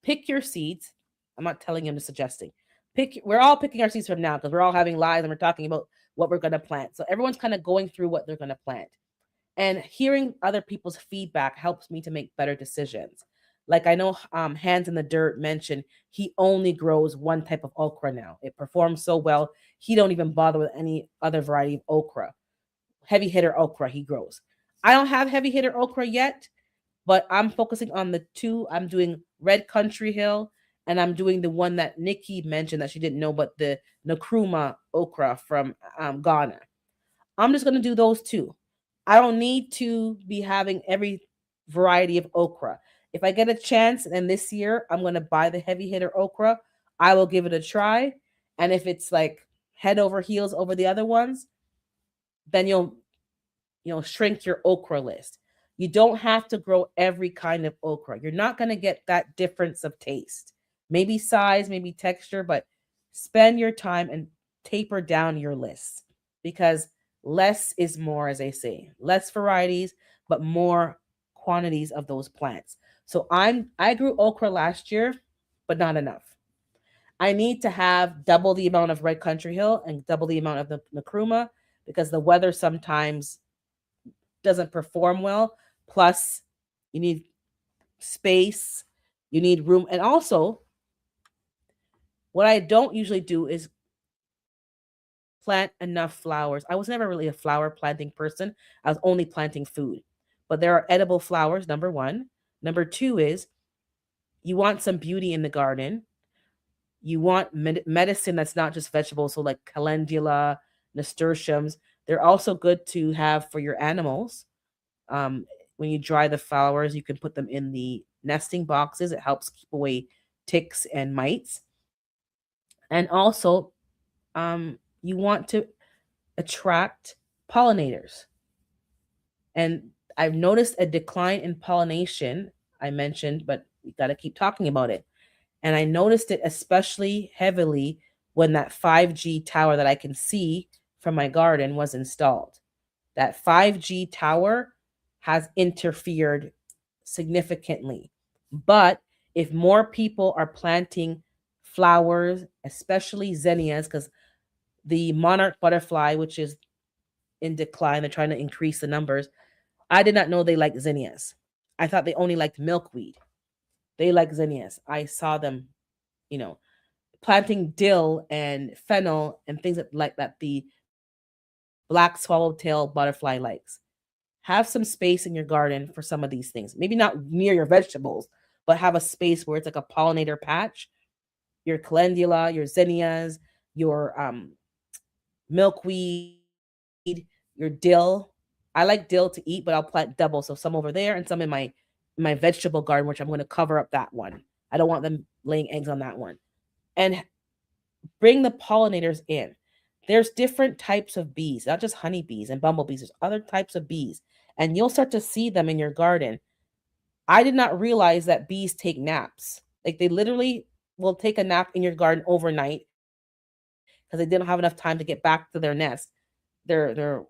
[SPEAKER 1] Pick your seeds. I'm not telling you, I'm just suggesting. We're all picking our seeds from now because we're all having lives and we're talking about what we're going to plant. So everyone's kind of going through what they're going to plant. And hearing other people's feedback helps me to make better decisions. Like I know Hands in the Dirt mentioned he only grows one type of okra now. It performs so well. He don't even bother with any other variety of okra. Heavy hitter okra he grows. I don't have heavy hitter okra yet, but I'm focusing on the two. I'm doing Red Country Hill, and I'm doing the one that Nikki mentioned that she didn't know, but the Nkrumah okra from Ghana. I'm just going to do those two. I don't need to be having every variety of okra. If I get a chance, and this year I'm going to buy the heavy hitter okra, I will give it a try. And if it's like head over heels over the other ones, then you'll shrink your okra list. You don't have to grow every kind of okra. You're not going to get that difference of taste. Maybe size, maybe texture, but spend your time and taper down your list because less is more, as they say. Less varieties, but more quantities of those plants. So I grew okra last year, but not enough. I need to have double the amount of Red Country Hill and double the amount of the Nkrumah because the weather sometimes doesn't perform well. Plus, you need space, you need room. And also, what I don't usually do is plant enough flowers. I was never really a flower planting person. I was only planting food. But there are edible flowers, number one. Number two is you want some beauty in the garden. You want medicine that's not just vegetables, so like calendula, nasturtiums. They're also good to have for your animals. When you dry the flowers, you can put them in the nesting boxes. It helps keep away ticks and mites. And also, you want to attract pollinators. And I've noticed a decline in pollination, I mentioned, but we got to keep talking about it. And I noticed it especially heavily when that 5G tower that I can see from my garden was installed. That 5G tower has interfered significantly. But if more people are planting flowers, especially zinnias, because the monarch butterfly, which is in decline, they're trying to increase the numbers. I did not know they liked zinnias. I thought they only liked milkweed. They like zinnias. I saw them, you know, planting dill and fennel and things like that the black swallowtail butterfly likes. Have some space in your garden for some of these things. Maybe not near your vegetables, but have a space where it's like a pollinator patch. Your calendula, your zinnias, your milkweed, your dill. I like dill to eat, but I'll plant double. So some over there and some in my vegetable garden, which I'm going to cover up that one. I don't want them laying eggs on that one. And bring the pollinators in. There's different types of bees, not just honeybees and bumblebees. There's other types of bees, and you'll start to see them in your garden. I did not realize that bees take naps. Like they literally will take a nap in your garden overnight because they didn't have enough time to get back to their nest, their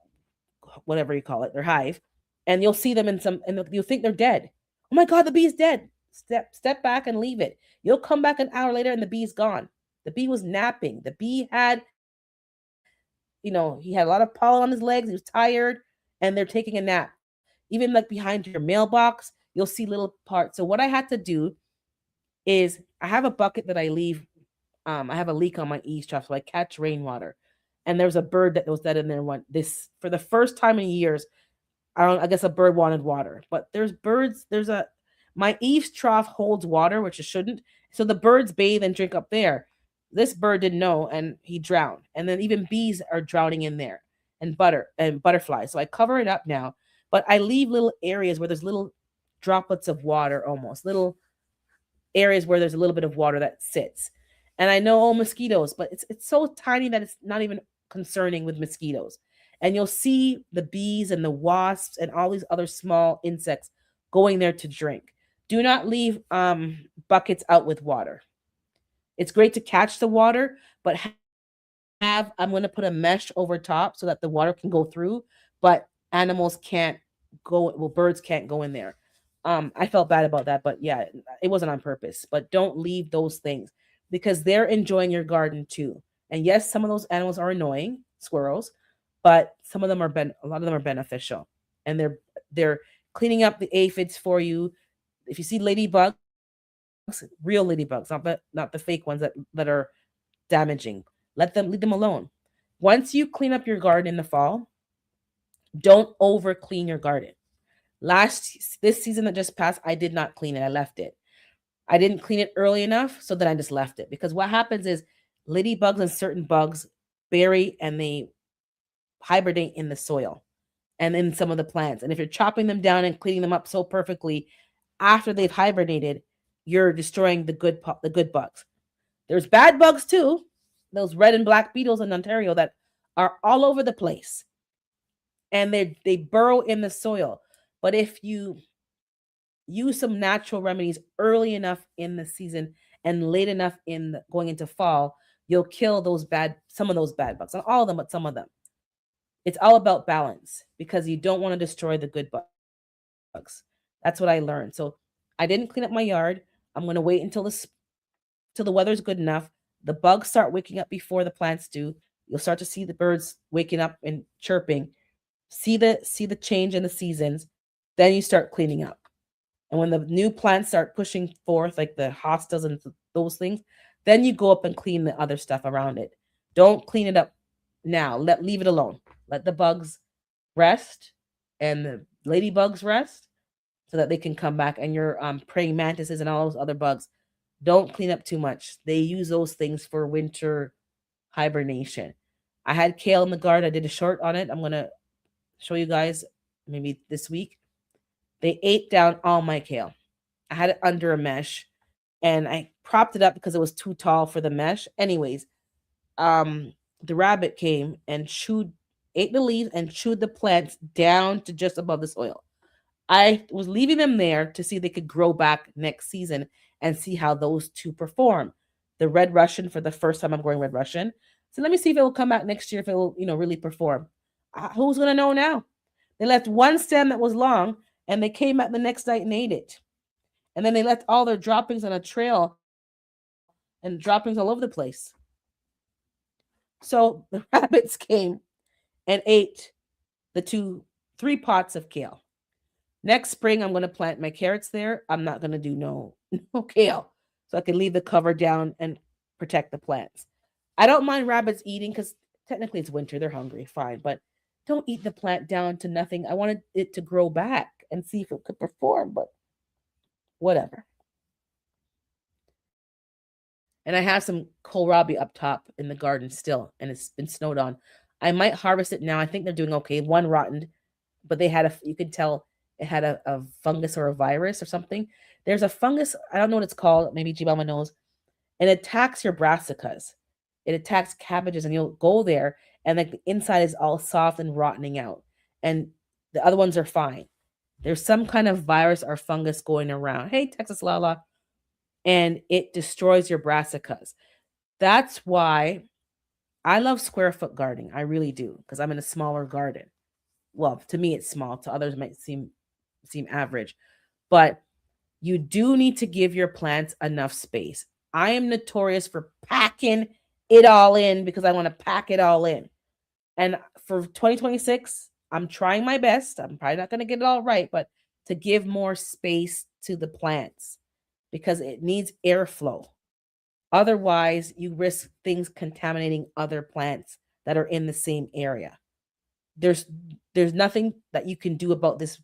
[SPEAKER 1] whatever you call it, their hive, and you'll see them in some, and you'll think they're dead. Oh my god, the bee's dead. Step back and leave it. You'll come back an hour later and the bee's gone. The bee was napping. The bee had, he had a lot of pollen on his legs. He was tired, and they're taking a nap. Even like behind your mailbox, you'll see little parts. So what I had to do is I have a bucket that I leave. I have a leak on my eavesdrop, so I catch rainwater. And there's a bird that was dead in there one this for the first time in years. I guess a bird wanted water. But there's birds, there's a my eaves trough holds water, which it shouldn't. So the birds bathe and drink up there. This bird didn't know and he drowned. And then even bees are drowning in there and butterflies. So I cover it up now, but I leave little areas where there's little droplets of water, almost little areas where there's a little bit of water that sits. And I know, oh, mosquitoes, but it's so tiny that it's not even concerning with mosquitoes. And you'll see the bees and the wasps and all these other small insects going there to drink. Do not leave buckets out with water. It's great to catch the water, but I'm going to put a mesh over top so that the water can go through, but animals can't go. Well, birds can't go in there. I felt bad about that, but yeah, it wasn't on purpose. But don't leave those things because they're enjoying your garden too. And yes, some of those animals are annoying, squirrels, but some of them a lot of them are beneficial, and they're cleaning up the aphids for you. If you see ladybugs, real ladybugs, not the fake ones that are damaging, leave them alone. Once you clean up your garden in the fall, don't over clean your garden. This season that just passed, I did not clean it. I left it. I didn't clean it early enough, so then I just left it. Because what happens is ladybugs and certain bugs bury and they hibernate in the soil and in some of the plants. And if you're chopping them down and cleaning them up so perfectly after they've hibernated, you're destroying the good bugs. There's bad bugs too. Those red and black beetles in Ontario that are all over the place and they burrow in the soil. But if you use some natural remedies early enough in the season and late enough going into fall, you'll kill some of those bad bugs. Not all of them, but some of them. It's all about balance because you don't want to destroy the good bugs. That's what I learned. So I didn't clean up my yard. I'm going to wait till the weather's good enough. The bugs start waking up before the plants do. You'll start to see the birds waking up and chirping. See the change in the seasons. Then you start cleaning up. And when the new plants start pushing forth, like the hostas and those things, then you go up and clean the other stuff around it. Don't clean it up now. Leave it alone. Let the bugs rest and the ladybugs rest so that they can come back. And your praying mantises and all those other bugs, don't clean up too much. They use those things for winter hibernation. I had kale in the garden. I did a short on it. I'm going to show you guys maybe this week. They ate down all my kale. I had it under a mesh and I propped it up because it was too tall for the mesh. Anyways, the rabbit came and ate the leaves and chewed the plants down to just above the soil. I was leaving them there to see if they could grow back next season and see how those two perform. The red Russian, for the first time I'm growing red Russian. So let me see if it will come back next year, if it will, really perform. Who's going to know now? They left one stem that was long and they came back the next night and ate it. And then they left all their droppings on a trail and droppings all over the place. So the rabbits came and ate the 3 pots of kale. Next spring, I'm going to plant my carrots there. I'm not going to do no kale. So I can leave the cover down and protect the plants. I don't mind rabbits eating because technically it's winter. They're hungry. Fine. But don't eat the plant down to nothing. I wanted it to grow back and see if it could perform, but whatever. And I have some kohlrabi up top in the garden still, and it's been snowed on. I might harvest it now. I think they're doing okay. One rotten, but they had you could tell it had a fungus or a virus or something. There's a fungus, I don't know what it's called, maybe G-Mama knows, and it attacks your brassicas. It attacks cabbages, and you'll go there, and like the inside is all soft and rotting out, and the other ones are fine. There's some kind of virus or fungus going around. Hey, Texas Lala, and it destroys your brassicas. That's why I love square foot gardening. I really do, because I'm in a smaller garden. Well, to me it's small. To others it might seem average, but you do need to give your plants enough space. I am notorious for packing it all in because I want to pack it all in. And for 2026, I'm trying my best. I'm probably not going to get it all right, but to give more space to the plants because it needs airflow. Otherwise, you risk things contaminating other plants that are in the same area. There's there's nothing that you can do about this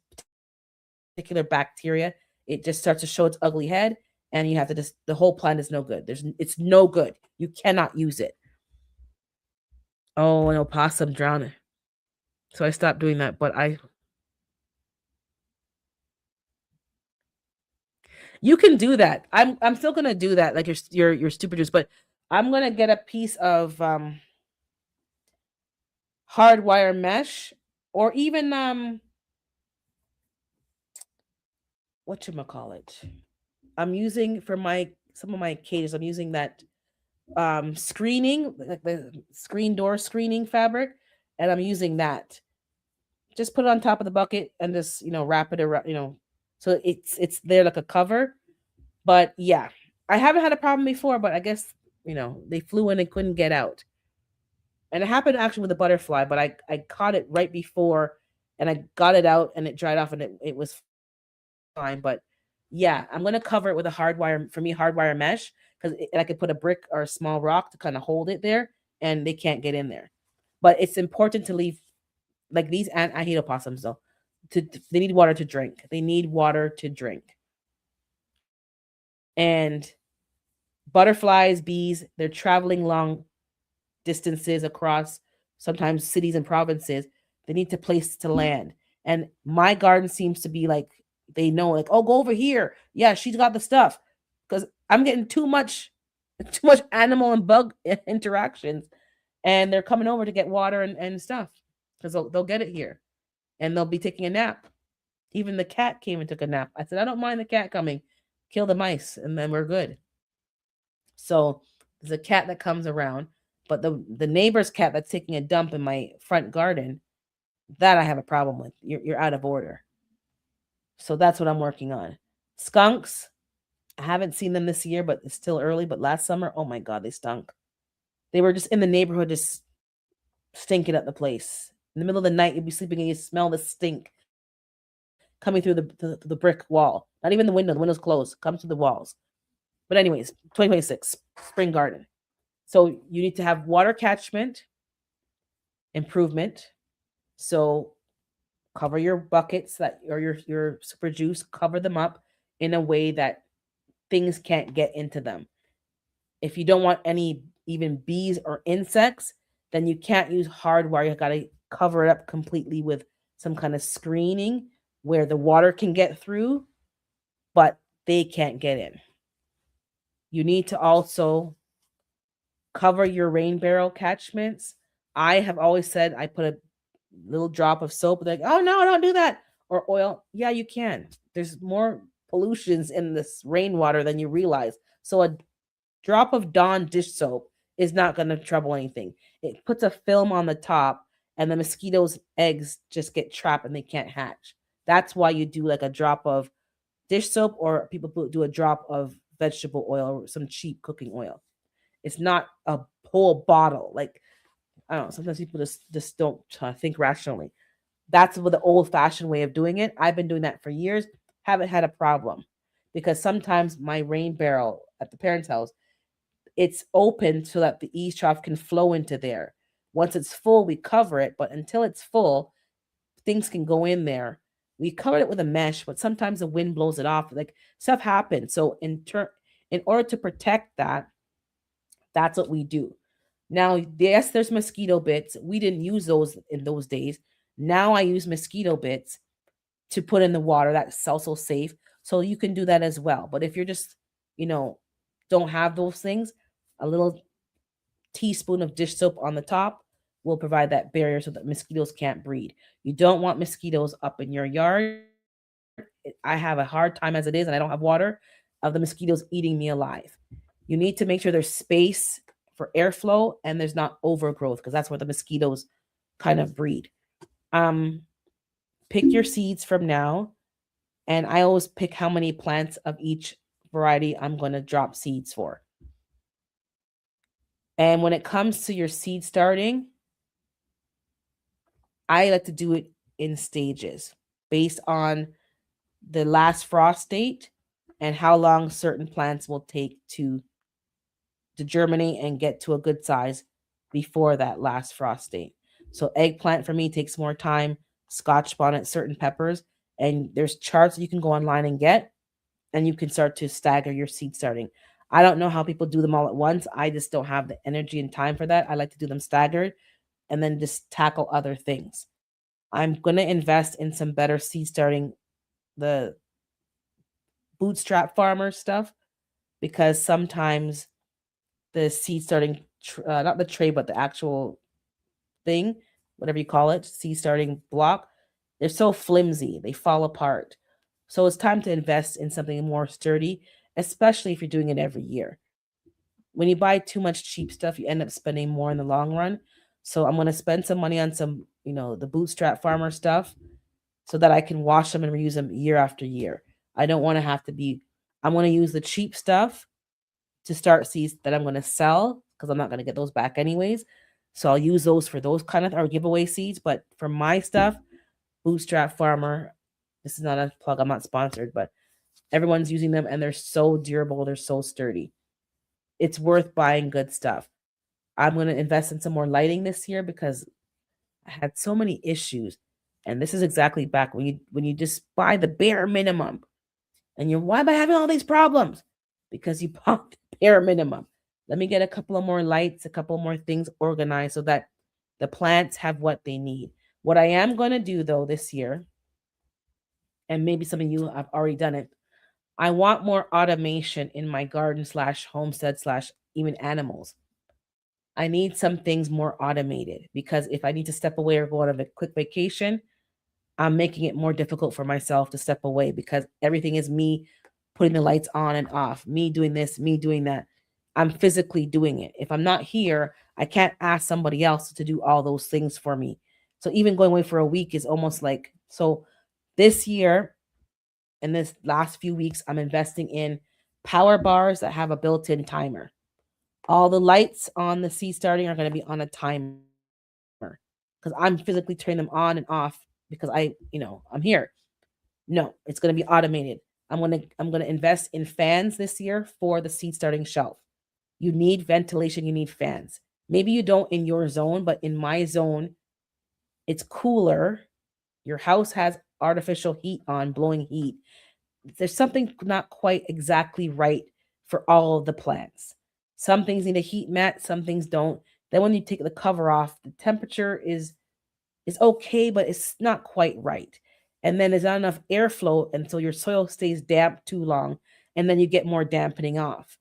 [SPEAKER 1] particular bacteria. It just starts to show its ugly head, and you have to just the whole plant is no good. It's no good. You cannot use it. Oh, an opossum drowning. So I stopped doing that, but you can do that. I'm still gonna do that, like your stupid juice, but I'm gonna get a piece of hardwire mesh, or even whatchamacallit. I'm using for my some of my cages, I'm using that screening, like the screen door screening fabric, and I'm using that. Just put it on top of the bucket and just, wrap it around, so it's there like a cover. But yeah, I haven't had a problem before, but I guess, they flew in and couldn't get out. And it happened actually with a butterfly, but I caught it right before and I got it out and it dried off and it was fine. But yeah, I'm gonna cover it with a hardwire mesh, because I could put a brick or a small rock to kind of hold it there, and they can't get in there. But it's important to leave, like these, and I hate opossums though. They need water to drink. They need water to drink. And butterflies, bees, they're traveling long distances across sometimes cities and provinces. They need to place to land. And my garden seems to be like they know, like, oh, go over here. Yeah, she's got the stuff. Because I'm getting too much animal and bug interactions, and they're coming over to get water and stuff because they'll get it here, and they'll be taking a nap. Even the cat came and took a nap. I said, I don't mind the cat coming. Kill the mice, and then we're good. So there's a cat that comes around, but the neighbor's cat that's taking a dump in my front garden, that I have a problem with. You're out of order. So that's what I'm working on. Skunks, I haven't seen them this year, but it's still early. But last summer, oh my god, they stunk. They were just in the neighborhood, just stinking at the place. In the middle of the night, you'd be sleeping and you smell the stink coming through the brick wall. Not even the window. The window's closed. Comes through the walls. But anyways, 2026 spring garden. So you need to have water catchment improvement. So cover your buckets that or your super juice, cover them up in a way that things can't get into them. If you don't want any even bees or insects, then you can't use hardwire. You got to cover it up completely with some kind of screening where the water can get through, but they can't get in. You need to also cover your rain barrel catchments. I have always said I put a little drop of soap. Like, oh no, don't do that. Or oil. Yeah, you can. There's more pollutions in this rainwater than you realize. So a drop of Dawn dish soap is not going to trouble anything. It puts a film on the top, and the mosquitoes' eggs just get trapped and they can't hatch. That's why you do like a drop of dish soap, or people do a drop of vegetable oil or some cheap cooking oil. It's not a whole bottle. Like, I don't know. Sometimes people just don't think rationally. That's what the old fashioned way of doing it. I've been doing that for years. Haven't had a problem because sometimes my rain barrel at the parents' house, it's open so that the eaves trough can flow into there. Once it's full, we cover it, but until it's full, things can go in there. We covered it with a mesh, but sometimes the wind blows it off. Like stuff happens. So in order to protect that, That's what we do. Now, yes, there's mosquito bits. We didn't use those in those days. Now I use mosquito bits to put in the water. That's also safe. So you can do that as well. But if you're just, you know, don't have those things, a little teaspoon of dish soap on the top will provide that barrier so that mosquitoes can't breed. You don't want mosquitoes up in your yard. I have a hard time as it is, and I don't have water of the mosquitoes eating me alive. You need to make sure there's space for airflow and there's not overgrowth because that's where the mosquitoes kind of breed. Um, Pick your seeds from now, and I always pick how many plants of each variety I'm going to drop seeds for. And when it comes to your seed starting, I like to do it in stages based on the last frost date and how long certain plants will take to germinate and get to a good size before that last frost date. So eggplant for me takes more time, scotch bonnet, certain peppers, and there's charts you can go online and get, and you can start to stagger your seed starting. I don't know how people do them all at once. I just don't have the energy and time for that. I like to do them staggered and then just tackle other things. I'm going to invest in some better seed starting, the bootstrap farmer stuff, because sometimes the seed starting, not the tray, but the actual thing, whatever you call it, seed starting block, they're so flimsy, they fall apart. So it's time to invest in something more sturdy, especially if you're doing it every year. When you buy too much cheap stuff, you end up spending more in the long run. So I'm going to spend some money on some, the bootstrap farmer stuff so that I can wash them and reuse them year after year. I don't want to have to be, I'm going to use the cheap stuff to start seeds that I'm going to sell because I'm not going to get those back anyways. So I'll use those for those kind of or giveaway seeds. But for my stuff, Bootstrap Farmer, this is not a plug, I'm not sponsored, but everyone's using them and they're so durable, they're so sturdy. It's worth buying good stuff. I'm going to invest in some more lighting this year because I had so many issues. And this is exactly back when you just buy the bare minimum. And you're, why am I having all these problems? Because you bought the bare minimum. Let me get a couple of more lights, a couple more things organized so that the plants have what they need. What I am going to do though this year, and maybe some of you have already done it, I want more automation in my garden slash homestead slash even animals. I need some things more automated because if I need to step away or go on a quick vacation, I'm making it more difficult for myself to step away because everything is me putting the lights on and off, me doing this, me doing that. I'm physically doing it. If I'm not here, I can't ask somebody else to do all those things for me. So even going away for a week is almost like, so this year and this last few weeks, I'm investing in power bars that have a built in timer. All the lights on the seed starting are going to be on a timer because I'm physically turning them on and off because I'm here. No, it's going to be automated. I'm going to invest in fans this year for the seed starting shelf. You need ventilation, you need fans. Maybe you don't in your zone, but in my zone, it's cooler. Your house has artificial heat on, blowing heat. There's something not quite exactly right for all of the plants. Some things need a heat mat, some things don't. Then when you take the cover off, the temperature is okay, but it's not quite right. And then there's not enough airflow, and so your soil stays damp too long, and then you get more dampening off.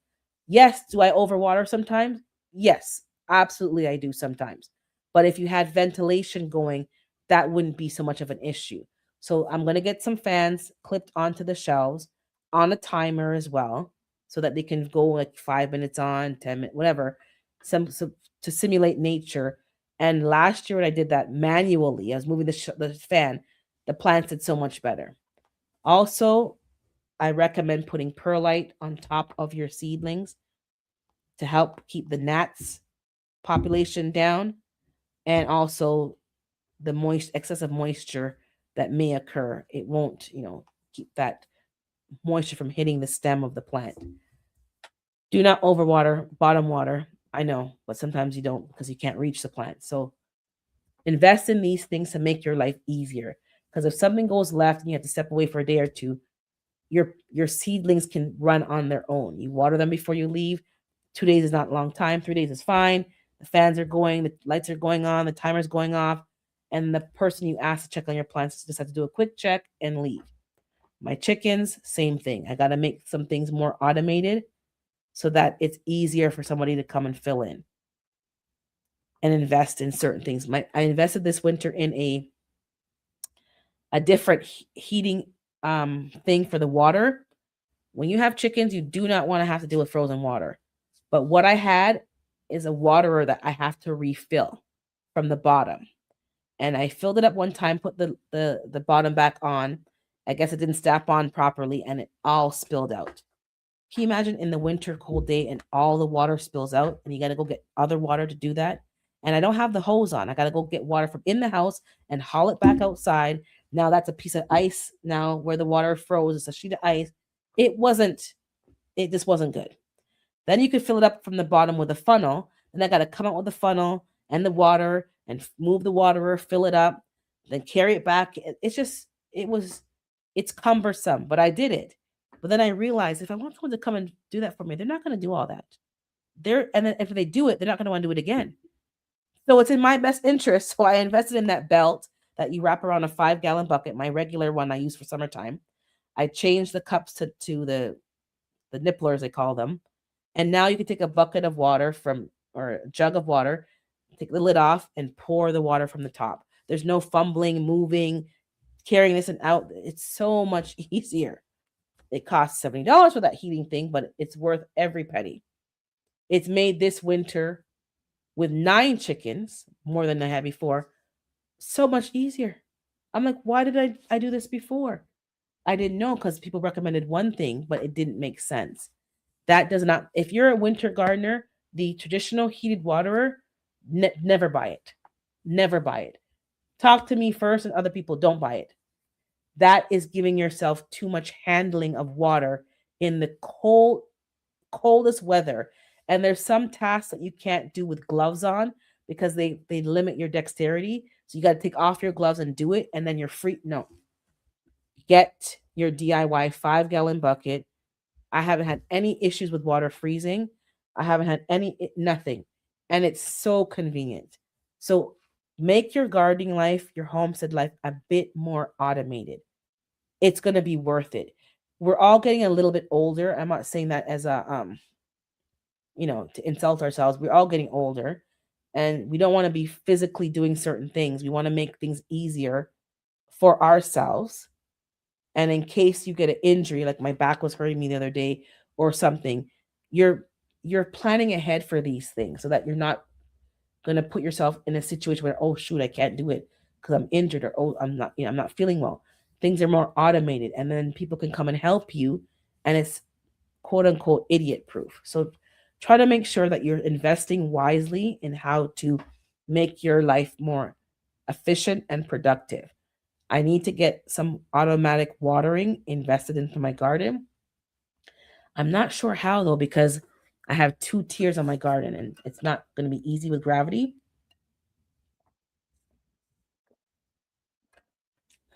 [SPEAKER 1] Yes, do I overwater sometimes? Yes, absolutely I do sometimes. But if you had ventilation going, that wouldn't be so much of an issue. So I'm going to get some fans clipped onto the shelves on a timer as well so that they can go like 5 minutes on, 10 minutes, whatever, some to simulate nature. And last year when I did that manually, I was moving the fan, the plants did so much better. Also, I recommend putting perlite on top of your seedlings to help keep the gnats population down and also the excessive moisture that may occur. It won't, keep that moisture from hitting the stem of the plant. Do not overwater, bottom water. I know, but sometimes you don't because you can't reach the plant. So invest in these things to make your life easier. Because if something goes left and you have to step away for a day or two, your seedlings can run on their own. You water them before you leave, 2 days is not a long time. 3 days is fine. The fans are going, the lights are going on, the timer's going off, and the person you ask to check on your plants just have to do a quick check and leave. My chickens, same thing. I got to make some things more automated so that it's easier for somebody to come and fill in and invest in certain things. I invested this winter in a different heating thing for the water. When you have chickens, you do not want to have to deal with frozen water. But what I had is a waterer that I have to refill from the bottom. And I filled it up one time, put the bottom back on. I guess it didn't snap on properly and it all spilled out. Can you imagine in the winter cold day and all the water spills out and you got to go get other water to do that? And I don't have the hose on. I got to go get water from in the house and haul it back outside. Now that's a piece of ice now where the water froze. It's a sheet of ice. It just wasn't good. Then you could fill it up from the bottom with a funnel. And I got to come out with the funnel and the water and move the waterer, fill it up, then carry it back. It's cumbersome, but I did it. But then I realized if I want someone to come and do that for me, they're not going to do all that. And then if they do it, they're not going to want to do it again. So it's in my best interest. So I invested in that belt that you wrap around a 5-gallon bucket, my regular one I use for summertime. I changed the cups to the nipplers, they call them. And now you can take a bucket of water or a jug of water, take the lid off and pour the water from the top. There's no fumbling, moving, carrying this and out. It's so much easier. It costs $70 for that heating thing, but it's worth every penny. It's made this winter with 9 chickens, more than I had before, so much easier. I'm like, why did I do this before? I didn't know because people recommended one thing, but it didn't make sense. That does not, if you're a winter gardener, the traditional heated waterer, never buy it. Never buy it. Talk to me first and other people, don't buy it. That is giving yourself too much handling of water in the coldest weather. And there's some tasks that you can't do with gloves on because they limit your dexterity. So you got to take off your gloves and do it, and then you're free. No. Get your DIY 5-gallon bucket. I haven't had any issues with water freezing. I haven't had nothing. And it's so convenient. So make your gardening life, your homestead life, a bit more automated. It's going to be worth it. We're all getting a little bit older. I'm not saying that as a, to insult ourselves. We're all getting older and we don't want to be physically doing certain things. We want to make things easier for ourselves. And in case you get an injury, like my back was hurting me the other day or something, you're planning ahead for these things so that you're not going to put yourself in a situation where, oh shoot, I can't do it because I'm injured, or oh, I'm not feeling well. Things are more automated, and then people can come and help you, and it's quote unquote idiot proof. So try to make sure that you're investing wisely in how to make your life more efficient and productive. I need to get some automatic watering invested into my garden. I'm not sure how though, because I have 2 tiers on my garden and it's not going to be easy with gravity.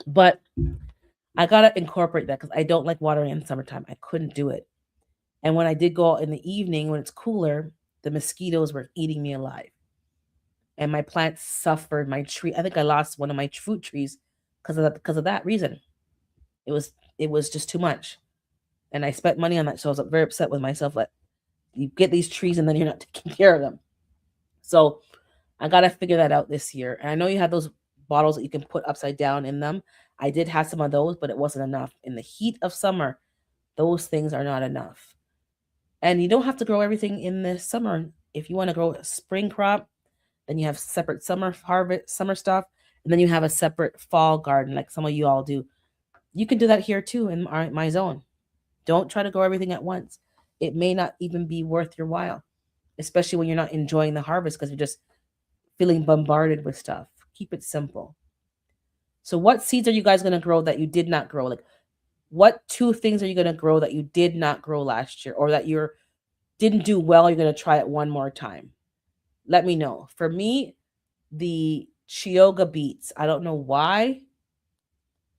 [SPEAKER 1] But I got to incorporate that because I don't like watering in summertime. I couldn't do it. And when I did go out in the evening when it's cooler, the mosquitoes were eating me alive. And my plants suffered. My tree, I think I lost one of my fruit trees because of that reason. It was just too much. And I spent money on that. So I was very upset with myself that you get these trees and then you're not taking care of them. So I got to figure that out this year. And I know you have those bottles that you can put upside down in them. I did have some of those, but it wasn't enough. In the heat of summer, those things are not enough. And you don't have to grow everything in the summer. If you want to grow a spring crop, then you have separate summer harvest, summer stuff, and then you have a separate fall garden like some of you all do. You can do that here too in my zone. Don't try to grow everything at once. It may not even be worth your while, especially when you're not enjoying the harvest because you're just feeling bombarded with stuff. Keep it simple. So what seeds are you guys going to grow that you did not grow? Like what 2 things are you going to grow that you did not grow last year or that you didn't do well? You're going to try it one more time. Let me know. For me, the Chioggia beets, I don't know why,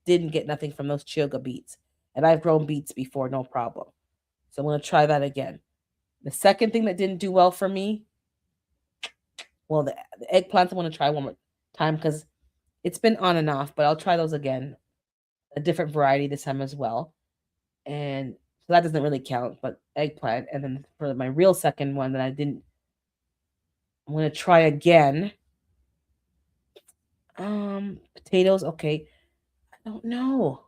[SPEAKER 1] didn't get nothing from those Chioggia beets. And I've grown beets before, no problem. So I'm going to try that again. The second thing that didn't do well for me, well, the eggplants I want to try one more time because it's been on and off, but I'll try those again. A different variety this time as well. And so that doesn't really count, but eggplant. And then for my real second one that I didn't, I'm going to try again. Potatoes. Okay. I don't know.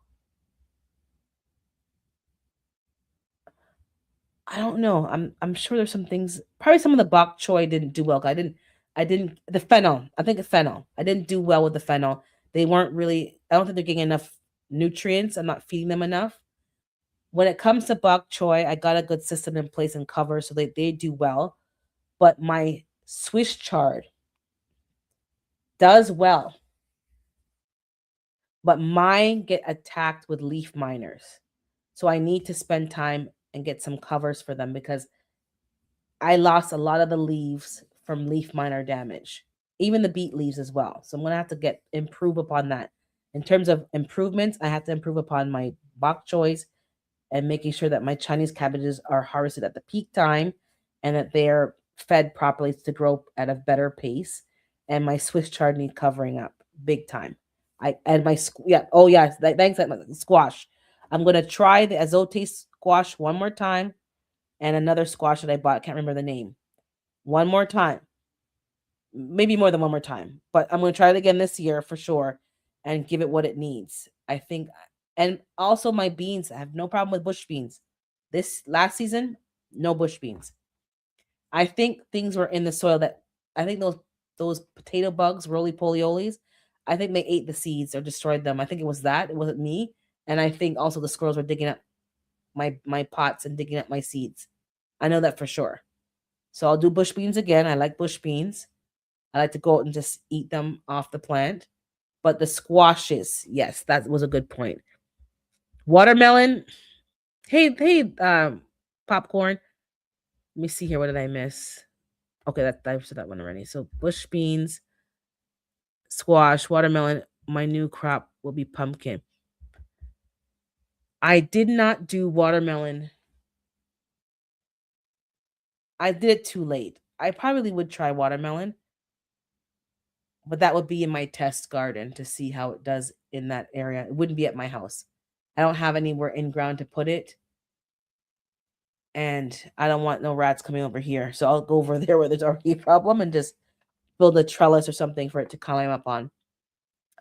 [SPEAKER 1] I don't know. I'm sure there's some things. Probably some of the bok choy didn't do well. I didn't the fennel. I think it's fennel. I didn't do well with the fennel. They weren't really. I don't think they're getting enough nutrients. I'm not feeding them enough. When it comes to bok choy, I got a good system in place and cover, so they do well. But my Swiss chard does well, but mine get attacked with leaf miners. So I need to spend time and get some covers for them because I lost a lot of the leaves from leaf miner damage, even the beet leaves as well. So I'm gonna have to improve upon that. In terms of improvements, I have to improve upon my bok choys and making sure that my Chinese cabbages are harvested at the peak time and that they're fed properly to grow at a better pace. And my Swiss chard need covering up big time. I and my yeah, oh yes, thanks squash. I'm gonna try the azote squash one more time and another squash that I bought. I can't remember the name. One more time, maybe more than one more time, but I'm gonna try it again this year for sure, and give it what it needs. I think, and also my beans. I have no problem with bush beans. This last season, no bush beans. I think things were in the soil that I think those potato bugs, roly polioles, I think they ate the seeds or destroyed them. I think it was that. It wasn't me. And I think also the squirrels were digging up my pots and digging up my seeds. I know that for sure. So I'll do bush beans again. I like bush beans. I like to go out and just eat them off the plant. But the squashes, yes, that was a good point. Watermelon. Hey, popcorn. Let me see here. What did I miss? Okay, I said that one already. So bush beans, squash, watermelon. My new crop will be pumpkin. I did not do watermelon. I did it too late. I probably would try watermelon, but that would be in my test garden to see how it does in that area. It wouldn't be at my house. I don't have anywhere in ground to put it, and I don't want no rats coming over here. So I'll go over there where there's already a problem and just build a trellis or something for it to climb up on.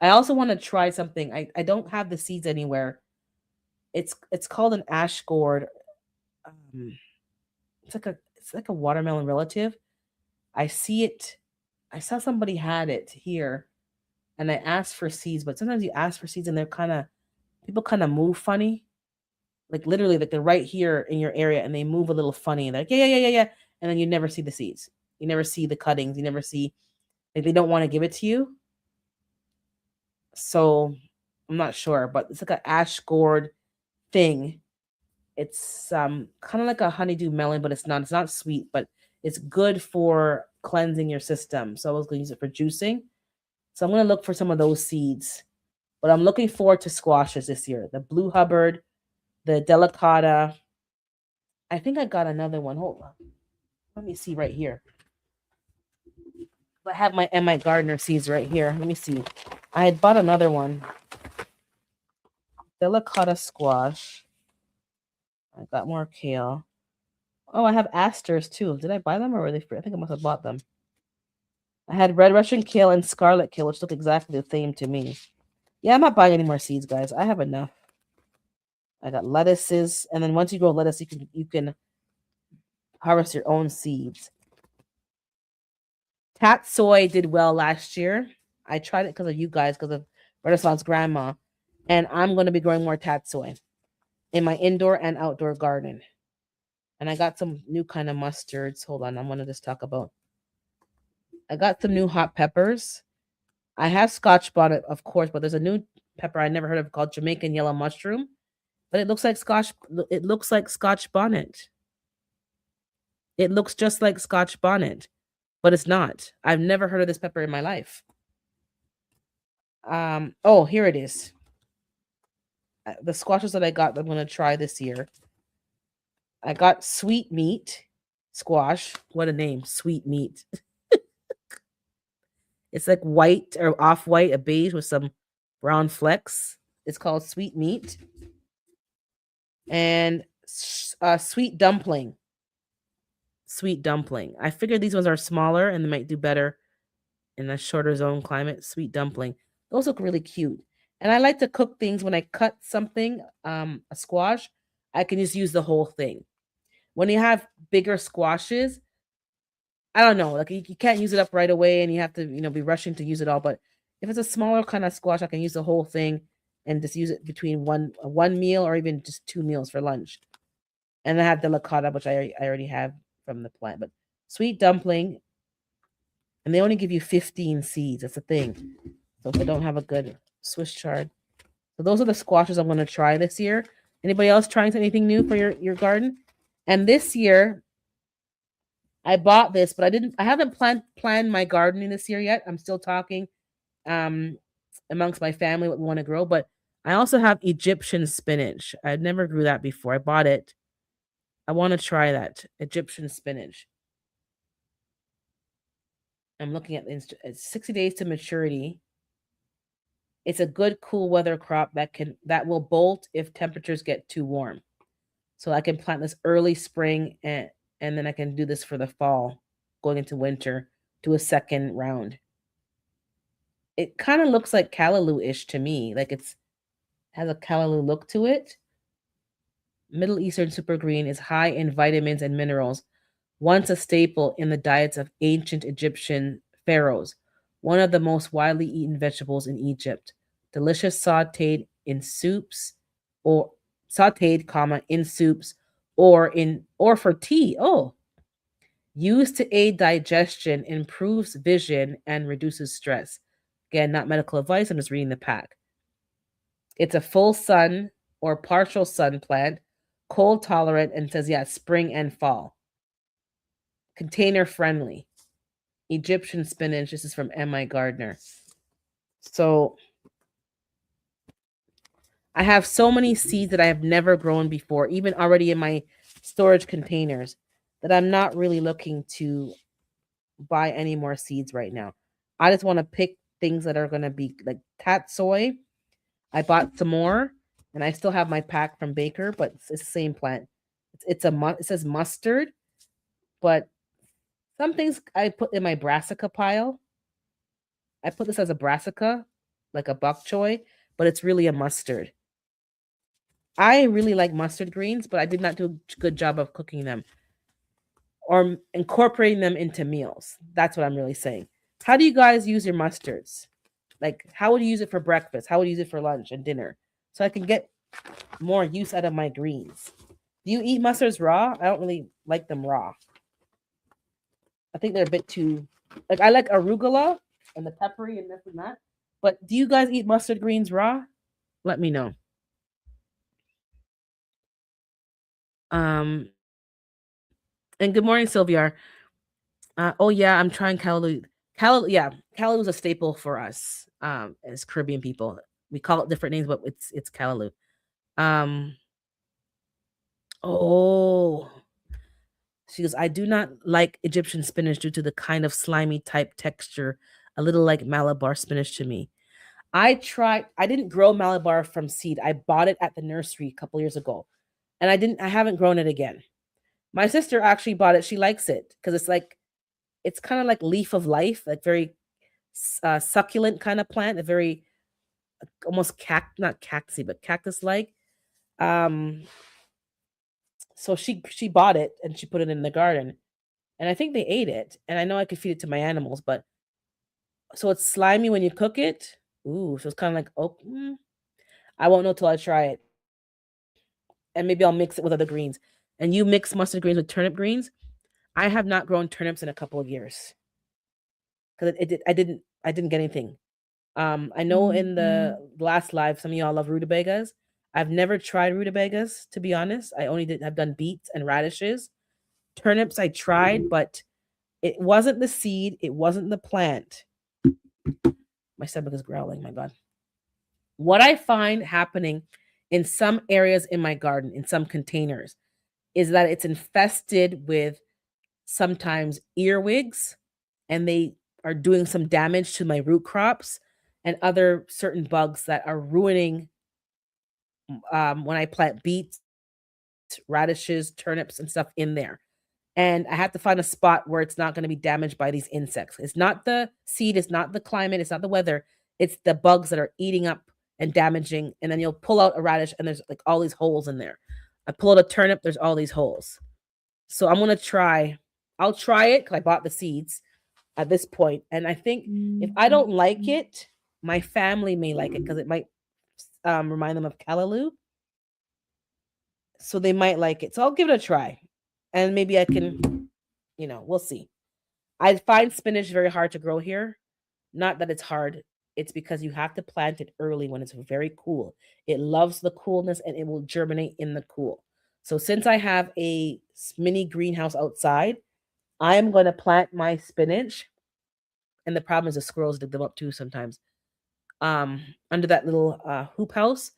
[SPEAKER 1] I also want to try something. I don't have the seeds anywhere. It's called an ash gourd. Um, it's like a watermelon relative. I see it. I saw somebody had it here, and I asked for seeds. But sometimes you ask for seeds, and they're people kind of move funny. Like literally, like they're right here in your area, and they move a little funny. And they're like, yeah, yeah, yeah, yeah, yeah, and then you never see the seeds. You never see the cuttings. You never see like they don't want to give it to you. So I'm not sure, but it's like an ash gourd thing. It's kind of like a honeydew melon, but it's not. It's not sweet, but it's good for cleansing your system. So I was going to use it for juicing. So I'm going to look for some of those seeds. But I'm looking forward to squashes this year. The Blue Hubbard, the Delicata. I think I got another one. Hold on. Let me see right here. I have my gardener seeds right here. Let me see. I had bought another one. Delicata squash. I got more kale. Oh, I have asters too. Did I buy them or were they free? I think I must have bought them. I had red Russian kale and scarlet kale, which look exactly the same to me. Yeah, I'm not buying any more seeds, guys. I have enough. I got lettuces, and then once you grow lettuce, you can harvest your own seeds. Tatsoi did well last year. I tried it because of you guys, because of Renaissance Grandma, and I'm going to be growing more tatsoi in my indoor and outdoor garden. And I got some new kind of mustards. Hold on, I'm going to just talk about. I got some new hot peppers. I have Scotch bonnet, of course, but there's a new pepper I never heard of called Jamaican yellow mushroom. But it looks like Scotch. It looks like Scotch bonnet. It looks just like Scotch bonnet, but it's not. I've never heard of this pepper in my life. Oh, here it is. The squashes that I got, I'm gonna try this year. I got sweet meat. squash. What a name, sweet meat. It's like white or off white, a beige with some brown flecks. It's called sweet meat. And sweet dumpling. Sweet dumpling. I figured these ones are smaller and they might do better in a shorter zone climate. Sweet dumpling. Those look really cute. And I like to cook things when I cut something, a squash, I can just use the whole thing. When you have bigger squashes, I don't know, like you can't use it up right away and you have to, be rushing to use it all. But if it's a smaller kind of squash, I can use the whole thing and just use it between one meal or even just 2 meals for lunch. And I have the licata, which I already have from the plant. But sweet dumpling, and they only give you 15 seeds. That's the thing. So if I don't have a good Swiss chard. So those are the squashes I'm going to try this year. Anybody else trying anything new for your garden? And this year, I bought this, but I haven't planned my gardening this year yet. I'm still talking amongst my family what we want to grow, but I also have Egyptian spinach. I never grew that before. I bought it. I want to try that Egyptian spinach. I'm looking at it's 60 days to maturity. It's a good cool weather crop that will bolt if temperatures get too warm. So I can plant this early spring and then I can do this for the fall, going into winter, do a second round. It kind of looks like callaloo-ish to me. Like has a callaloo look to it. Middle Eastern super green is high in vitamins and minerals, once a staple in the diets of ancient Egyptian pharaohs, one of the most widely eaten vegetables in Egypt. Delicious sautéed in soups or sautéed, in soups or for tea. Oh, used to aid digestion, improves vision, and reduces stress. Again, not medical advice. I'm just reading the pack. It's a full sun or partial sun plant, cold tolerant, and says, spring and fall. Container friendly. Egyptian spinach. This is from M.I. Gardner. So I have so many seeds that I have never grown before, even already in my storage containers, that I'm not really looking to buy any more seeds right now. I just want to pick things that are going to be like tatsoi. I bought some more, and I still have my pack from Baker, but it's the same plant. It says mustard, but some things I put in my brassica pile. I put this as a brassica, like a bok choy, but it's really a mustard. I really like mustard greens, but I did not do a good job of cooking them or incorporating them into meals. That's what I'm really saying. How do you guys use your mustards? Like, how would you use it for breakfast? How would you use it for lunch and dinner? So I can get more use out of my greens. Do you eat mustards raw? I don't really like them raw. I think they're a bit too, like, I like arugula and the peppery and this and that. But do you guys eat mustard greens raw? Let me know. And good morning, Sylvia. Oh yeah, I'm trying callaloo. Callaloo is a staple for us as Caribbean people. We call it different names, but it's callaloo. Um, oh, she goes, I do not like Egyptian spinach due to the kind of slimy type texture, a little like Malabar spinach to me. I didn't grow Malabar from seed. I bought it at the nursery a couple years ago. And I haven't grown it again. My sister actually bought it. She likes it because it's kind of like leaf of life, like very succulent kind of plant, a very almost not cactusy, but cactus like. Um, so she bought it and she put it in the garden, and I think they ate it. And I know I could feed it to my animals, but so it's slimy when you cook it. Ooh, so it's kind of like I won't know till I try it, and maybe I'll mix it with other greens. And you mix mustard greens with turnip greens. I have not grown turnips in a couple of years because I didn't get anything. I know in the last live, some of y'all love rutabagas. I've never tried rutabagas, to be honest. I've done beets and radishes. Turnips I tried, but it wasn't the seed, it wasn't the plant. My stomach is growling, my God. What I find happening in some areas in my garden, in some containers, is that it's infested with sometimes earwigs, and they are doing some damage to my root crops and other certain bugs that are ruining when I plant beets, radishes, turnips, and stuff in there. And I have to find a spot where it's not going to be damaged by these insects. It's not the seed, it's not the climate, it's not the weather, it's the bugs that are eating up and damaging. And then you'll pull out a radish and there's like all these holes in there. I pull out a turnip, there's all these holes. So I'm gonna try. I'll try it because I bought the seeds at this point, and I think if I don't like it, my family may like it because it might remind them of callaloo, so they might like it. So I'll give it a try, and maybe I can, we'll see. I find spinach very hard to grow here. Not that it's hard. It's because you have to plant it early when it's very cool. It loves the coolness and it will germinate in the cool. So since I have a mini greenhouse outside, I am going to plant my spinach. And the problem is the squirrels dig them up too sometimes. Under that little hoop house,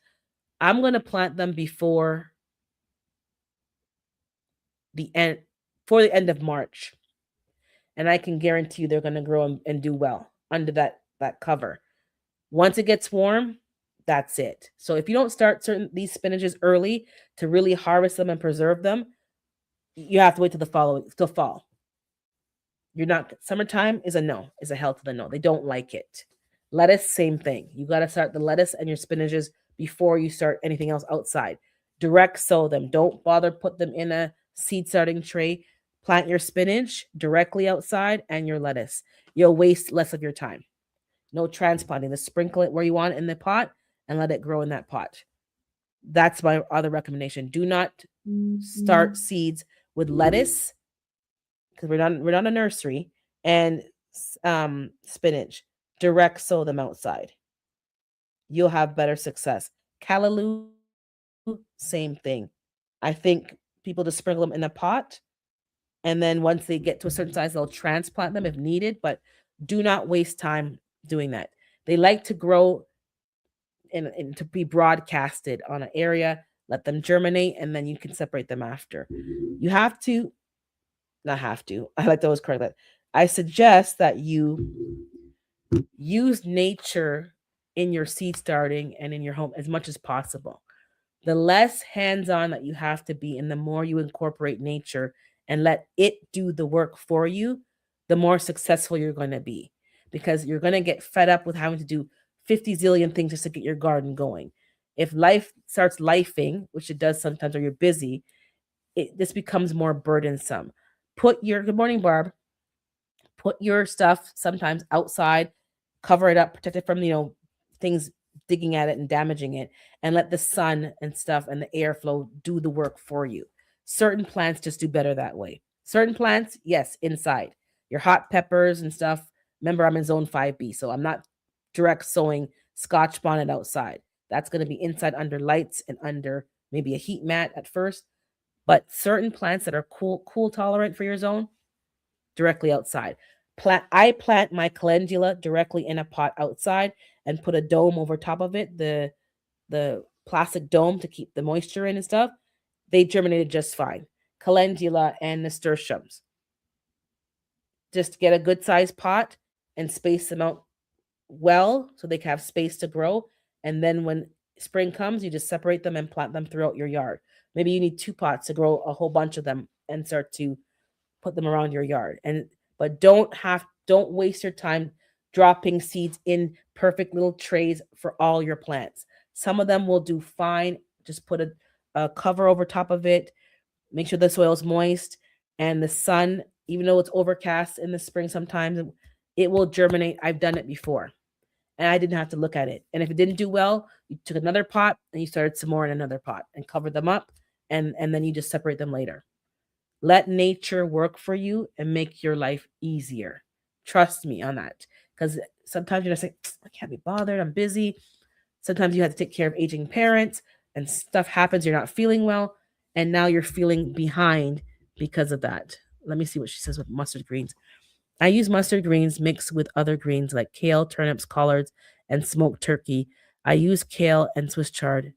[SPEAKER 1] I'm going to plant them the end for the end of March. And I can guarantee you they're going to grow and do well under that cover. Once it gets warm, that's it. So if you don't start these spinaches early to really harvest them and preserve them, you have to wait till fall. You're not summertime is a hell to the no. They don't like it. Lettuce, same thing. You got to start the lettuce and your spinaches before you start anything else outside. Direct sow them. Don't bother put them in a seed starting tray. Plant your spinach directly outside and your lettuce. You'll waste less of your time. No transplanting. Just sprinkle it where you want in the pot and let it grow in that pot. That's my other recommendation. Do not start seeds with lettuce because we're not a nursery, and spinach. Direct sow them outside. You'll have better success. Callaloo, same thing. I think people just sprinkle them in a pot, and then once they get to a certain size, they'll transplant them if needed, but do not waste time doing that. They like to grow and to be broadcasted on an area, let them germinate, and then you can separate them after. You have to, not have to, I like to always correct that. I suggest that you use nature in your seed starting and in your home as much as possible. The less hands-on that you have to be and the more you incorporate nature and let it do the work for you, the more successful you're going to be, because you're going to get fed up with having to do 50 zillion things just to get your garden going. If life starts lifing, which it does sometimes, or you're busy, this becomes more burdensome. Good morning, Barb. Put your stuff sometimes outside, cover it up, protect it from, things digging at it and damaging it, and let the sun and stuff and the airflow do the work for you. Certain plants just do better that way. Certain plants, yes, inside. Your hot peppers and stuff. Remember, I'm in zone 5B, so I'm not direct sowing Scotch bonnet outside. That's going to be inside under lights and under maybe a heat mat at first. But certain plants that are cool tolerant for your zone, directly outside. I plant my calendula directly in a pot outside and put a dome over top of it, the plastic dome to keep the moisture in and stuff. They germinated just fine. Calendula and nasturtiums. Just get a good sized pot and space them out well so they can have space to grow. And then when spring comes, you just separate them and plant them throughout your yard. Maybe you need 2 pots to grow a whole bunch of them and start to put them around your yard. But don't waste your time dropping seeds in perfect little trays for all your plants. Some of them will do fine. Just put a cover over top of it. Make sure the soil is moist, and the sun, even though it's overcast in the spring sometimes, it will germinate. I've done it before, and I didn't have to look at it. And if it didn't do well, you took another pot and you started some more in another pot and covered them up, and then you just separate them later. Let nature work for you and make your life easier. Trust me on that. Because sometimes you're just like, I can't be bothered. I'm busy. Sometimes you have to take care of aging parents and stuff happens. You're not feeling well. And now you're feeling behind because of that. Let me see what she says with mustard greens. I use mustard greens mixed with other greens like kale, turnips, collards, and smoked turkey. I use kale and Swiss chard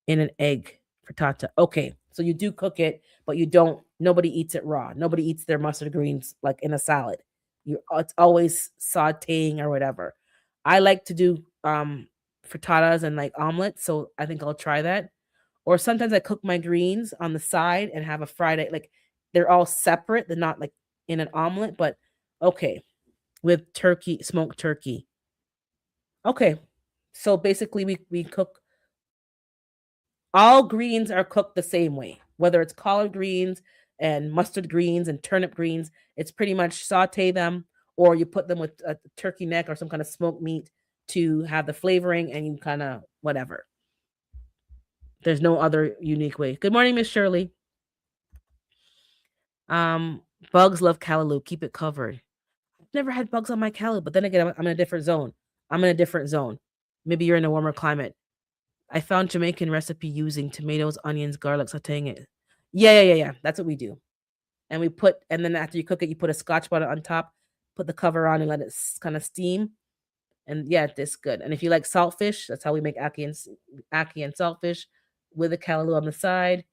[SPEAKER 1] in an egg frittata. Okay, So you do cook it, but you don't. Nobody eats it raw. Nobody eats their mustard greens like in a salad. It's always sautéing or whatever. I like to do frittatas and like omelets, so I think I'll try that. Or sometimes I cook my greens on the side and have a fried egg. Like they're all separate. They're not like in an omelet, but okay, with turkey, smoked turkey. Okay. So basically we cook all greens are cooked the same way, whether it's collard greens and mustard greens and turnip greens. It's pretty much saute them, or you put them with a turkey neck or some kind of smoked meat to have the flavoring, and you kind of whatever. There's no other unique way. Good morning, Miss Shirley. Um, Bugs love callaloo. Keep it covered. I've never had bugs on my callaloo, but then again, I'm in a different zone. I'm in a different zone. Maybe you're in a warmer climate. I found Jamaican recipe using tomatoes, onions, garlic, sauteing it. Yeah. That's what we do. And and then after you cook it, you put a scotch bonnet on top, put the cover on, and let it kind of steam. And yeah, it's good. And if you like saltfish, that's how we make ackee and saltfish with a callaloo on the side.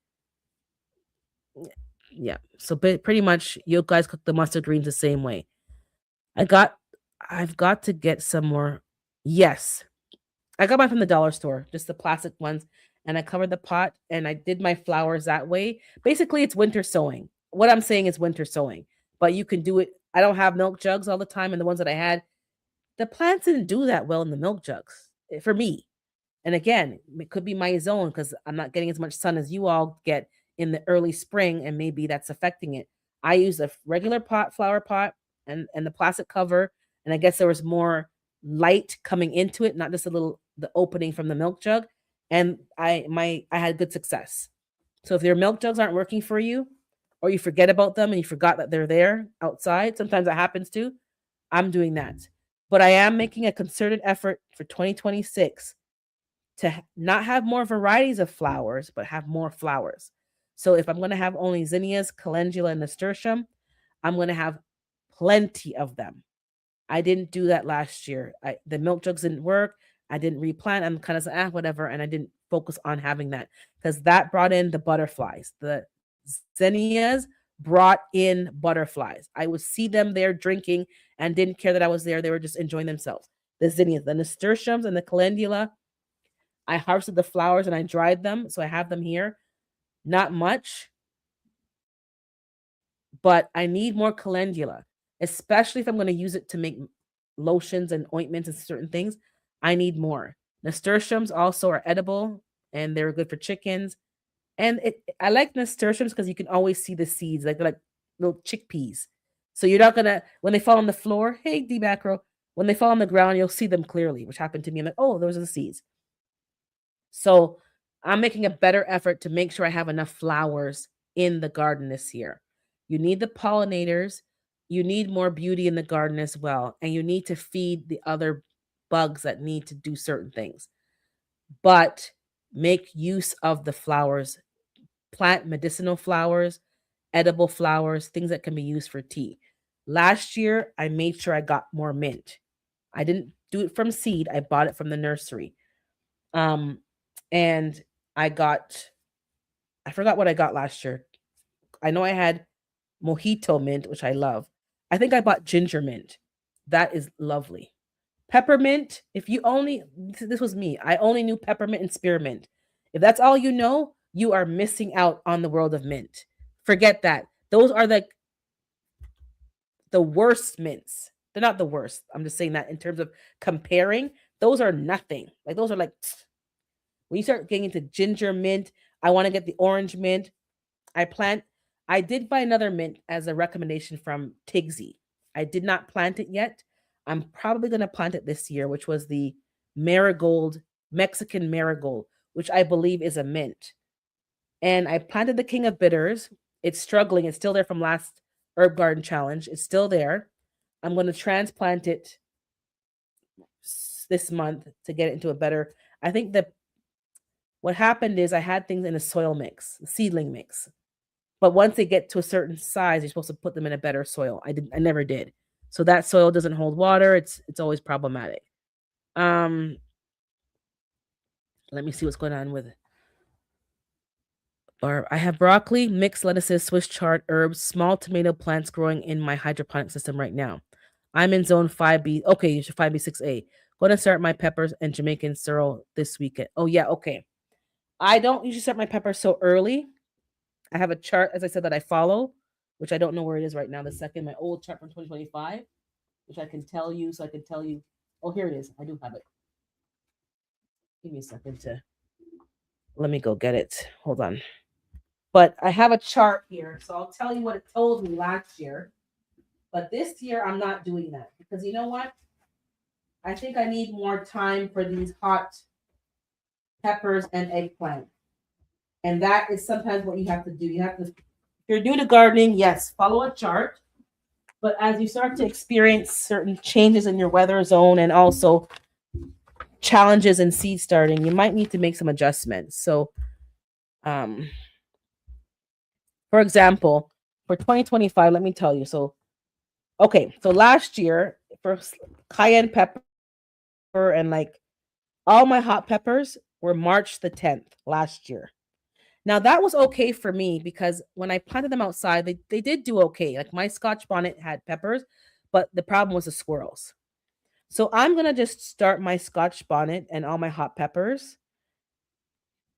[SPEAKER 1] Yeah. So pretty much, you guys cook the mustard greens the same way. I got, I've got to get some more. Yes, I got mine from the dollar store, just the plastic ones, and I covered the pot and I did my flowers that way. Basically, it's winter sowing. What I'm saying is winter sowing, but you can do it. I don't have milk jugs all the time, and the ones that I had, the plants didn't do that well in the milk jugs for me. And again, it could be my zone because I'm not getting as much sun as you all get in the early spring, and maybe that's affecting it. I used a regular flower pot, and the plastic cover, and I guess there was more light coming into it, not just a little the opening from the milk jug. And I had good success. So if your milk jugs aren't working for you, or you forget about them and you forgot that they're there outside, sometimes that happens too. I'm doing that. But I am making a concerted effort for 2026 to not have more varieties of flowers, but have more flowers. So if I'm going to have only zinnias, calendula, and nasturtium, I'm going to have plenty of them. I didn't do that last year. The milk jugs didn't work. I didn't replant. I'm kind of whatever, and I didn't focus on having that because that brought in the butterflies. The zinnias brought in butterflies. I would see them there drinking and didn't care that I was there. They were just enjoying themselves. The zinnias, the nasturtiums, and the calendula, I harvested the flowers and I dried them, so I have them here. Not much, but I need more calendula, especially if I'm going to use it to make lotions and ointments and certain things. I need more. Nasturtiums also are edible and they're good for chickens. And I like nasturtiums because you can always see the seeds, like they're like little chickpeas. So you're not gonna when they fall on the floor. Hey, D macro, when they fall on the ground, you'll see them clearly, which happened to me. I'm like, oh, those are the seeds. So I'm making a better effort to make sure I have enough flowers in the garden this year. You need the pollinators. You need more beauty in the garden as well. And you need to feed the other bugs that need to do certain things. But make use of the flowers. Plant medicinal flowers, edible flowers, things that can be used for tea. Last year, I made sure I got more mint. I didn't do it from seed, I bought it from the nursery. Um, and I forgot what I got last year. I know I had mojito mint, which I love. I think I bought ginger mint. That is lovely. Peppermint, if you only, this was me, I only knew peppermint and spearmint. If that's all you know, you are missing out on the world of mint. Forget that. Those are the worst mints. They're not the worst. I'm just saying that in terms of comparing, those are nothing. Like those are like when you start getting into ginger mint, I want to get the orange mint. I did buy another mint as a recommendation from Tigsy. I did not plant it yet. I'm probably going to plant it this year, which was the marigold, Mexican marigold, which I believe is a mint. And I planted the King of Bitters. It's struggling. It's still there from last Herb Garden Challenge. It's still there. I'm going to transplant it this month to get it into a better. I think that what happened is I had things in a soil mix, a seedling mix. But once they get to a certain size, you're supposed to put them in a better soil. I never did. So that soil doesn't hold water. It's always problematic. Um, let me see what's going on with Or I have broccoli, mixed lettuces, Swiss chard, herbs, small tomato plants growing in my hydroponic system right now. I'm in zone 5B. Okay, you should 5B 6A. Going to start my peppers and Jamaican sorrel this weekend. Oh yeah, okay. I don't usually start my peppers so early. I have a chart, as I said, that I follow, which I don't know where it is right now. The second, my old chart from 2025, which I can tell you. So I can tell you. Oh, here it is. I do have it. Give me a second to let me go get it. Hold on. But I have a chart here, so I'll tell you what it told me last year. But this year, I'm not doing that because you know what? I think I need more time for these hot peppers and eggplant. And that is sometimes what you have to do. You have to, if you're new to gardening, yes, follow a chart. But as you start to experience certain changes in your weather zone and also challenges in seed starting, you might need to make some adjustments. So, um, for example, for 2025, let me tell you. So, okay, so last year for cayenne pepper and like all my hot peppers were March the 10th last year. Now that was okay for me because when I planted them outside, they did do okay. Like my Scotch bonnet had peppers, but the problem was the squirrels. So I'm gonna just start my Scotch bonnet and all my hot peppers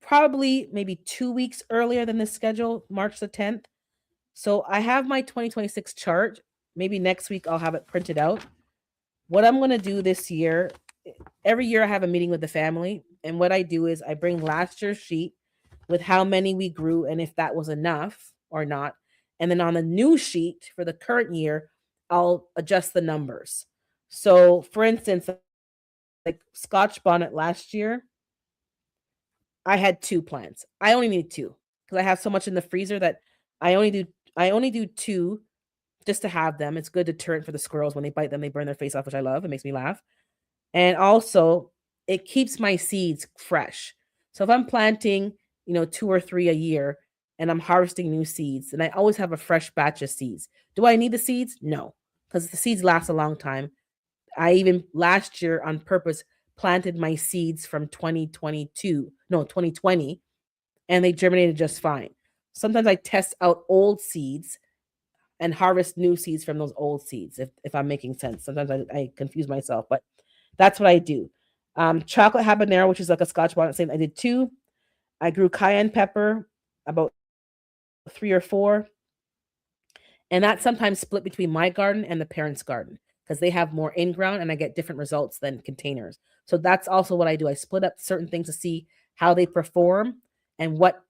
[SPEAKER 1] probably maybe 2 weeks earlier than the schedule, March the 10th. So I have my 2026 chart. Maybe next week I'll have it printed out. What I'm gonna do this year, every year I have a meeting with the family, and what I do is I bring last year's sheet with how many we grew and if that was enough or not. And then on the new sheet for the current year, I'll adjust the numbers. So, for instance, like Scotch bonnet last year, I had 2 plants. I only need 2 because I have so much in the freezer that I only do I only do 2 just to have them. It's good deterrent for the squirrels when they bite them, they burn their face off, which I love. It makes me laugh. And also, it keeps my seeds fresh. So if I'm planting, 2 or 3 a year and I'm harvesting new seeds, and I always have a fresh batch of seeds. Do I need the seeds? No, because the seeds last a long time. I even last year on purpose planted my seeds from 2022, no, 2020, and they germinated just fine. Sometimes I test out old seeds and harvest new seeds from those old seeds, if I'm making sense. Sometimes I confuse myself, but that's what I do. Chocolate habanero, which is like a Scotch bonnet, same. I did 2. I grew cayenne pepper, about 3 or 4, and that's sometimes split between my garden and the parents' garden because they have more in ground, and I get different results than containers. So that's also what I do. I split up certain things to see how they perform and what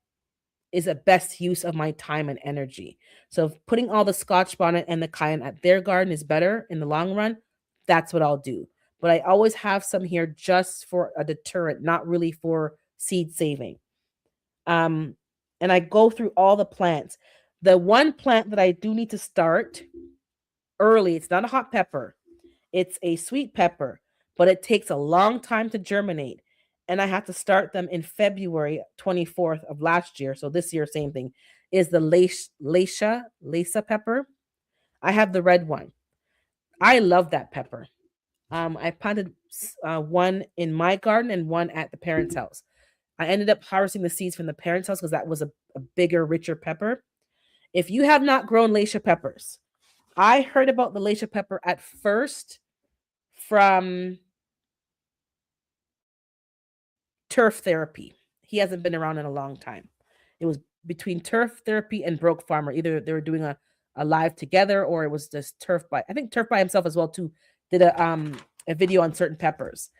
[SPEAKER 1] is a best use of my time and energy. So if putting all the Scotch bonnet and the cayenne at their garden is better in the long run, that's what I'll do. But I always have some here just for a deterrent, not really for seed saving. Um, and I go through all the plants. The one plant that I do need to start early, it's not a hot pepper, it's a sweet pepper, but it takes a long time to germinate. And I have to start them in February 24th of last year. So this year, same thing, is the Lasa pepper. I have the red one. I love that pepper. I planted one in my garden and one at the parents' house. I ended up harvesting the seeds from the parents' house because that was a bigger, richer pepper. If you have not grown Lasa peppers, I heard about the Lasa pepper at first from turf therapy. He hasn't been around in a long time. It was between turf therapy and broke farmer. Either they were doing a live together or it was just turf by, I think turf by himself as well too, did a video on certain peppers.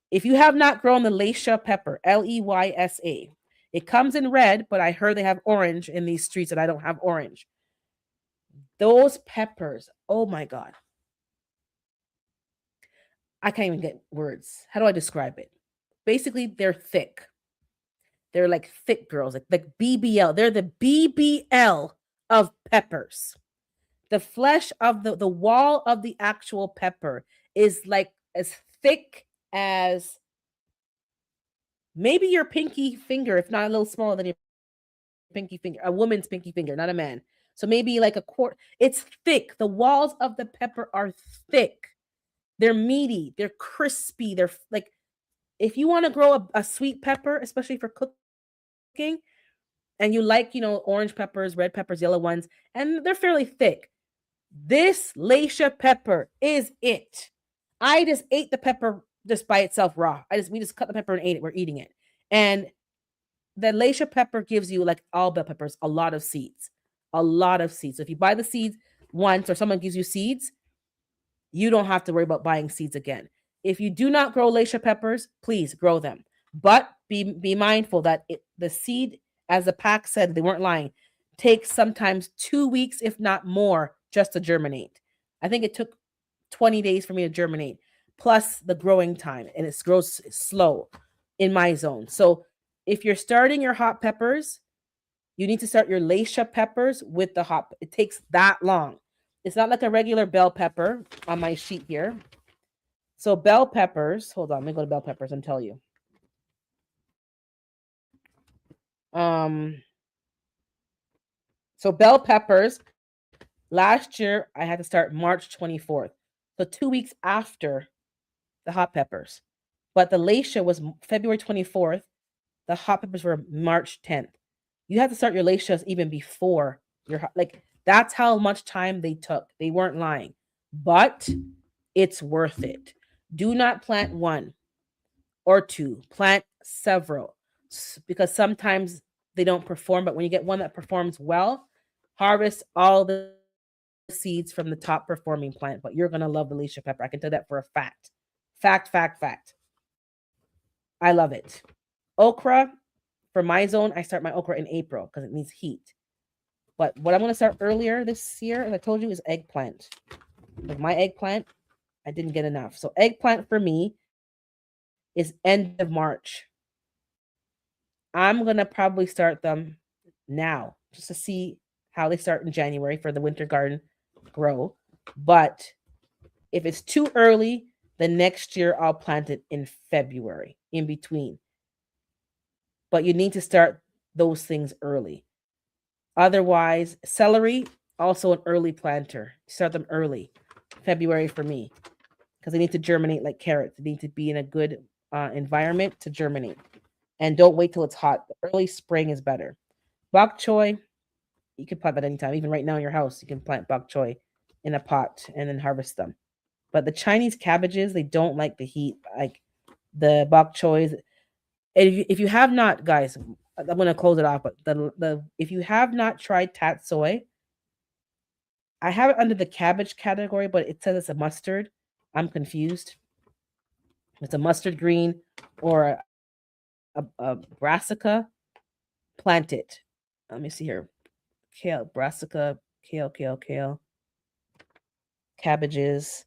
[SPEAKER 1] If you have not grown the Leysa pepper, Leysa, it comes in red, but I heard they have orange in these streets and I don't have orange. Those peppers, oh my God. I can't even get words. How do I describe it? Basically, they're thick. They're like thick girls, like BBL. They're the BBL of peppers. The flesh of the wall of the actual pepper is like as thick as maybe your pinky finger, if not a little smaller than your pinky finger, a woman's pinky finger, not a man. So maybe like a quart. It's thick. The walls of the pepper are thick. They're meaty. They're crispy. They're like, if you want to grow a sweet pepper, especially for cooking, and you like, orange peppers, red peppers, yellow ones, and they're fairly thick. This Lacia pepper is it. I just ate the pepper just by itself raw. We just cut the pepper and ate it. We're eating it. And the Lacia pepper gives you, like all bell peppers, a lot of seeds. A lot of seeds. So if you buy the seeds once or someone gives you seeds, you don't have to worry about buying seeds again. If you do not grow Lacia peppers, please grow them. But be mindful that the seed, as the pack said, they weren't lying, takes sometimes 2 weeks, if not more, just to germinate. I think it took 20 days for me to germinate, plus the growing time, and it grows slow in my zone. So if you're starting your hot peppers, you need to start your Lacia peppers with the hot. It takes that long. It's not like a regular bell pepper on my sheet here. So bell peppers, hold on, let me go to bell peppers and tell you. So bell peppers, last year I had to start March 24th. So 2 weeks after the hot peppers. But the Lacia was February 24th. The hot peppers were March 10th. You have to start your Lacias even before your that's how much time they took. They weren't lying. But it's worth it. Do not plant one or two, plant several, because sometimes they don't perform. But when you get one that performs well, harvest all the seeds from the top performing plant. But you're going to love the Lacia pepper. I can tell that for a fact. Fact. I love it. Okra, for my zone, I start my okra in April because it needs heat. But what I'm going to start earlier this year, as I told you, is eggplant. Like my eggplant, I didn't get enough. So eggplant for me is end of March. I'm going to probably start them now just to see how they start in January for the winter garden grow. But if it's too early, the next year I'll plant it in February in between. But you need to start those things early. Otherwise, celery, also an early planter. Start them early. February for me, because they need to germinate like carrots. They need to be in a good environment to germinate. And don't wait till it's hot. The early spring is better. Bok choy, you can plant that anytime. Even right now in your house, you can plant bok choy in a pot and then harvest them. But the Chinese cabbages, they don't like the heat. Like the bok choys. If you have not, guys, I'm gonna close it off. But the if you have not tried tat soy, I have it under the cabbage category, but it says it's a mustard. I'm confused. It's a mustard green or a brassica. Plant it. Let me see here. Kale, brassica, kale, cabbages.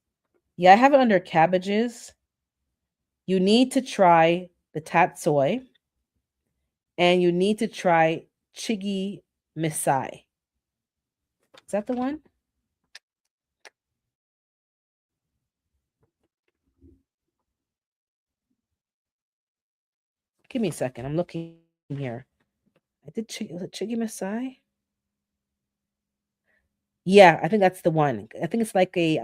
[SPEAKER 1] Yeah, I have it under cabbages. You need to try the tatsoi, and you need to try chigi misai. Is that the one? Give me a second. I'm looking here. I did was it chigi misai? Yeah, I think that's the one. I think it's like a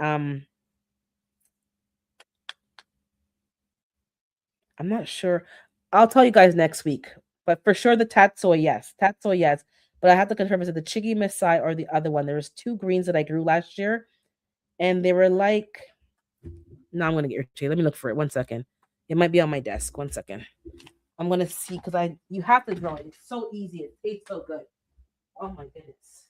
[SPEAKER 1] I'm not sure. I'll tell you guys next week. But for sure the tatsoi, yes. Tatsoi, yes. But I have to confirm is it the chigi misai or the other one. There was two greens that I grew last year, and they were like, no, I'm gonna get your shade. Let me look for it. One second. It might be on my desk. One second. I'm gonna see because you have to grow it. It's so easy. It tastes so good. Oh my goodness.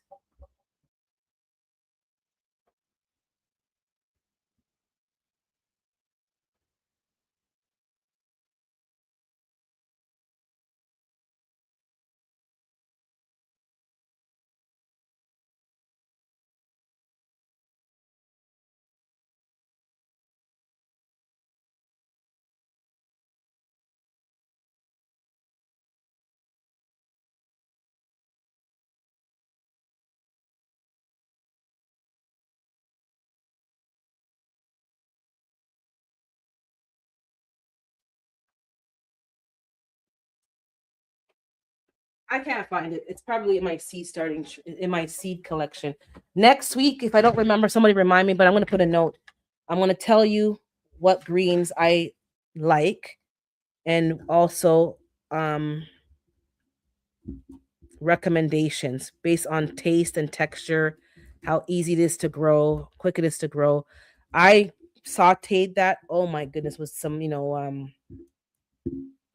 [SPEAKER 1] I can't find it. It's probably in my in my seed collection. Next week, if I don't remember, somebody remind me. But I'm gonna put a note. I'm gonna tell you what greens I like, and also recommendations based on taste and texture, how easy it is to grow, quick it is to grow. I sauteed that. Oh my goodness, with some,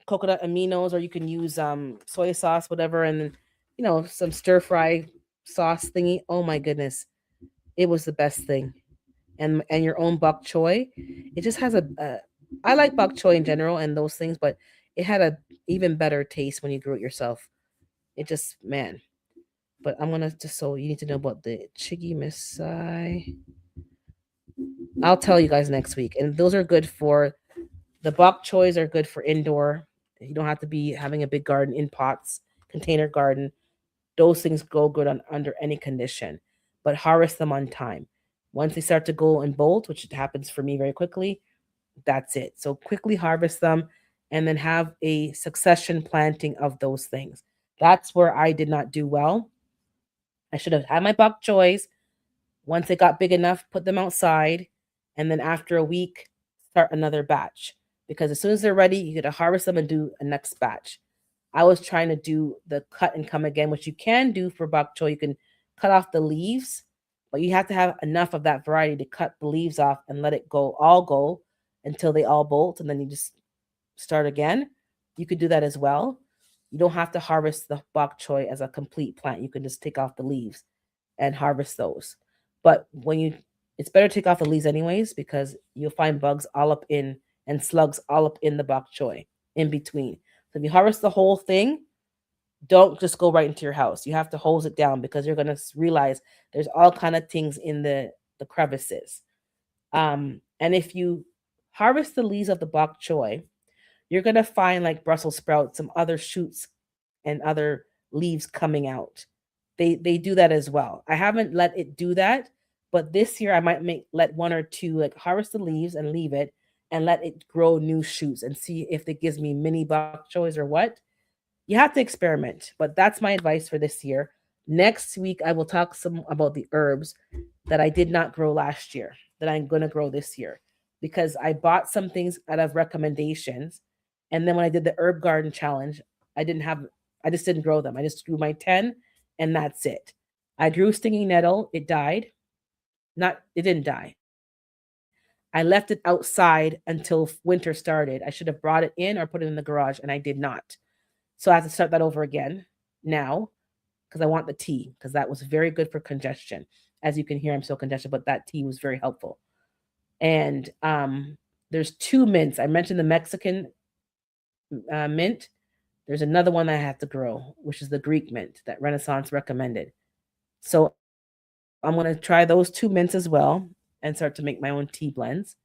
[SPEAKER 1] coconut aminos, or you can use soy sauce, whatever, and then, some stir fry sauce thingy. Oh my goodness, it was the best thing. And your own bok choy, it just has a I like bok choy in general and those things, but it had a even better taste when you grew it yourself. It just, man. But I'm gonna just, so you need to know about the chigi masai. I'll tell you guys next week. And those are good for the bok choys are good for indoor. You don't have to be having a big garden in pots, container garden. Those things go good on under any condition, but harvest them on time. Once they start to go and bolt, which happens for me very quickly, that's it. So quickly harvest them and then have a succession planting of those things. That's where I did not do well. I should have had my bok choys. Once they got big enough, put them outside, and then after a week, start another batch. Because as soon as they're ready, you gotta harvest them and do a next batch. I was trying to do the cut and come again, which you can do for bok choy. You can cut off the leaves, but you have to have enough of that variety to cut the leaves off and let it go until they all bolt, and then you just start again. You could do that as well. You don't have to harvest the bok choy as a complete plant. You can just take off the leaves and harvest those. But it's better to take off the leaves anyways, because you'll find bugs all up in and slugs all up in the bok choy in between. So if you harvest the whole thing, don't just go right into your house. You have to hose it down, because you're gonna realize there's all kind of things in the crevices. And if you harvest the leaves of the bok choy, you're gonna find like Brussels sprouts, some other shoots and other leaves coming out. They do that as well. I haven't let it do that, but this year I might let one or two, like, harvest the leaves and leave it and let it grow new shoots and see if it gives me mini bok choys or what. You have to experiment, but that's my advice for this year. Next week I will talk some about the herbs that I did not grow last year that I'm going to grow this year, because I bought some things out of recommendations, and then when I did the herb garden challenge, I didn't have I just didn't grow them. I just grew my 10, and that's it. I grew stinging nettle, it died. Not It didn't die. I left it outside until winter started. I should have brought it in or put it in the garage, and I did not. So I have to start that over again now, because I want the tea, because that was very good for congestion. As you can hear, I'm still congested, but that tea was very helpful. And there's two mints. I mentioned the Mexican mint. There's another one I have to grow, which is the Greek mint that Renaissance recommended. So I'm going to try those two mints as well and start to make my own tea blends.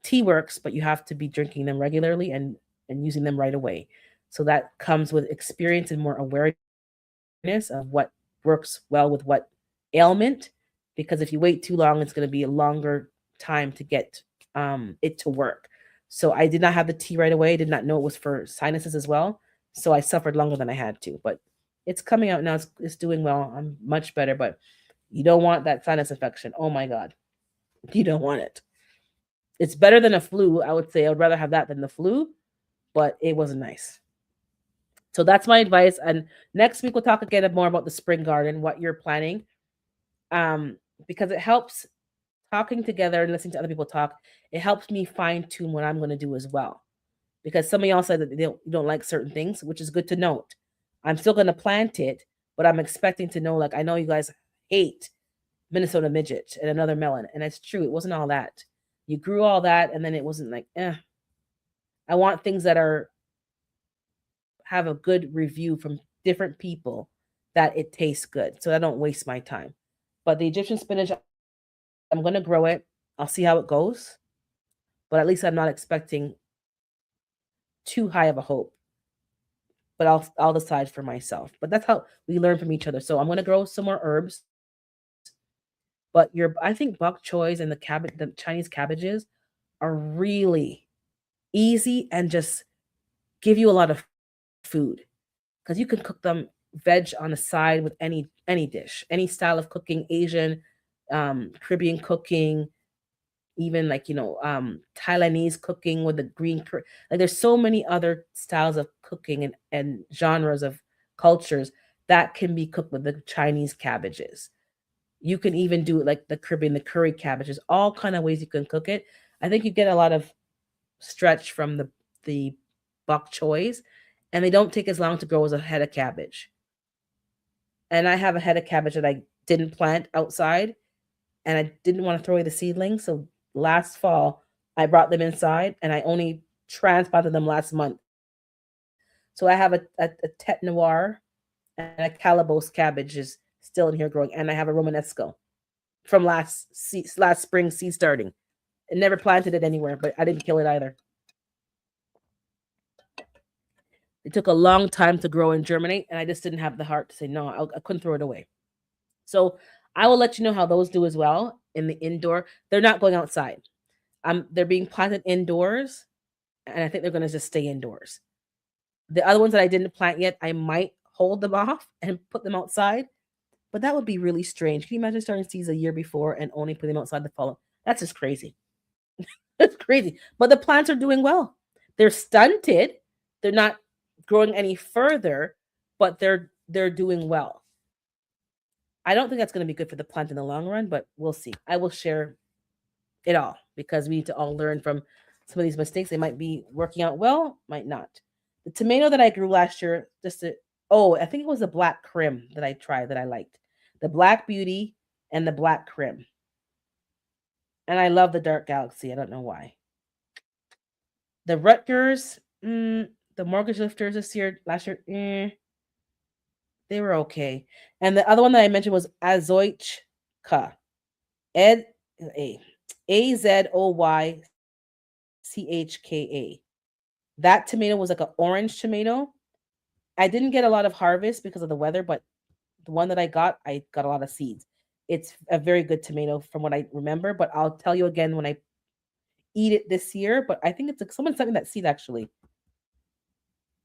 [SPEAKER 1] Tea works, but you have to be drinking them regularly and using them right away. So that comes with experience and more awareness of what works well with what ailment. Because if you wait too long, it's going to be a longer time to get it to work. So I did not have the tea right away. I did not know it was for sinuses as well. So I suffered longer than I had to. But it's coming out now. It's doing well. I'm much better. But you don't want that sinus infection. Oh my God. You don't want it. It's better than a flu. I would say I would rather have that than the flu, but it wasn't nice. So that's my advice. And next week we'll talk again more about the spring garden, what you're planning, um, because it helps talking together and listening to other people talk. It helps me fine tune what I'm going to do as well. Because some of y'all said that you don't like certain things, which is good to note. I'm still going to plant it, but I'm expecting to know, like, I know you guys hate Minnesota midget and another melon, and it's true. It wasn't all that. You grew all that, and then it wasn't like, eh. I want things that have a good review from different people, that it tastes good, so I don't waste my time. But the Egyptian spinach, I'm going to grow it. I'll see how it goes, but at least I'm not expecting too high of a hope. But I'll decide for myself. But that's how we learn from each other. So I'm going to grow some more herbs. But I think bok choys and the Chinese cabbages are really easy and just give you a lot of food, because you can cook them veg on the side with any dish, any style of cooking, Asian, Caribbean cooking, even like, Taiwanese cooking with the green like there's so many other styles of cooking and genres of cultures that can be cooked with the Chinese cabbages. You can even do it like the Caribbean, the curry cabbages, all kind of ways you can cook it. I think you get a lot of stretch from the bok choys, and they don't take as long to grow as a head of cabbage. And I have a head of cabbage that I didn't plant outside, and I didn't want to throw away the seedlings. So last fall, I brought them inside, and I only transplanted them last month. So I have a Tete Noir and a Calabos cabbage is still in here growing, and I have a Romanesco from last spring seed starting. I never planted it anywhere, but I didn't kill it either. It took a long time to grow and germinate, and I just didn't have the heart to say no. I couldn't throw it away. So I will let you know how those do as well in the indoor. They're not going outside. They're being planted indoors, and I think they're going to just stay indoors. The other ones that I didn't plant yet, I might hold them off and put them outside, but that would be really strange. Can you imagine starting seeds a year before and only putting them outside the fall? That's just crazy. That's crazy. But the plants are doing well. They're stunted. They're not growing any further, but they're doing well. I don't think that's going to be good for the plant in the long run, but we'll see. I will share it all because we need to all learn from some of these mistakes. They might be working out well, might not. The tomato that I grew last year, I think it was the black crim that I tried that I liked. The black beauty and the black crim. And I love the dark galaxy. I don't know why. The Rutgers, the mortgage lifters last year, they were okay. And the other one that I mentioned was Azoychka. Ed Azoychka. That tomato was like an orange tomato. I didn't get a lot of harvest because of the weather, but the one that I got a lot of seeds. It's a very good tomato from what I remember, but I'll tell you again when I eat it this year. But I think someone sent me that seed actually.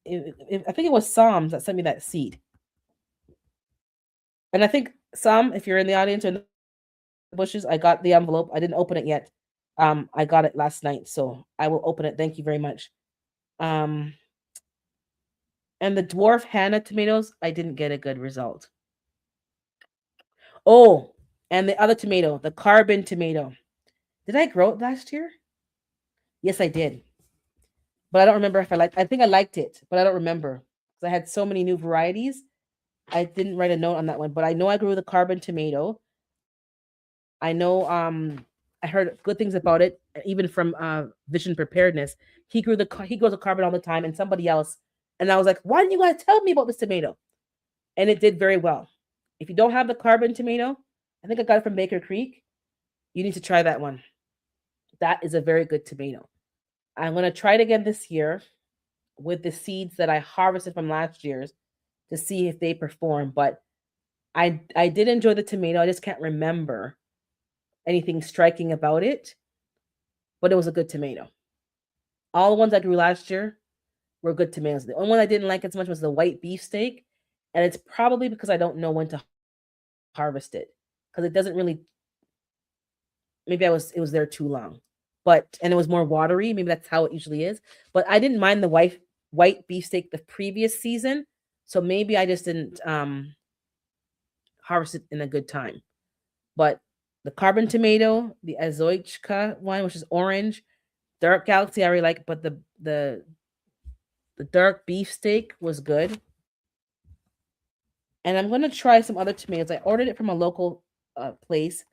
[SPEAKER 1] I think it was Psalms that sent me that seed. And I think if you're in the audience or in the bushes, I got the envelope. I didn't open it yet. I got it last night, so I will open it. Thank you very much. And the dwarf Hannah tomatoes, I didn't get a good result. Oh, and the other tomato, the carbon tomato. Did I grow it last year? Yes, I did. But I don't remember if I think I liked it, but I don't remember. Because I had so many new varieties. I didn't write a note on that one, but I know I grew the carbon tomato. I know I heard good things about it, even from Vision Preparedness. He grows a carbon all the time, and somebody else. And I was like, why didn't you guys tell me about this tomato? And it did very well. If you don't have the carbon tomato, I think I got it from Baker Creek. You need to try that one. That is a very good tomato. I'm going to try it again this year with the seeds that I harvested from last year's to see if they perform. But I did enjoy the tomato. I just can't remember anything striking about it. But it was a good tomato. All the ones I grew last year were good tomatoes. The only one I didn't like as much was the white beefsteak. And it's probably because I don't know when to harvest it. Because it doesn't really, maybe it was there too long. And it was more watery. Maybe that's how it usually is. But I didn't mind the white beefsteak the previous season. So maybe I just didn't harvest it in a good time. But the carbon tomato, the Azoychka one, which is orange, dark galaxy I really like, but the dark beefsteak was good. And I'm going to try some other tomatoes. I ordered it from a local place.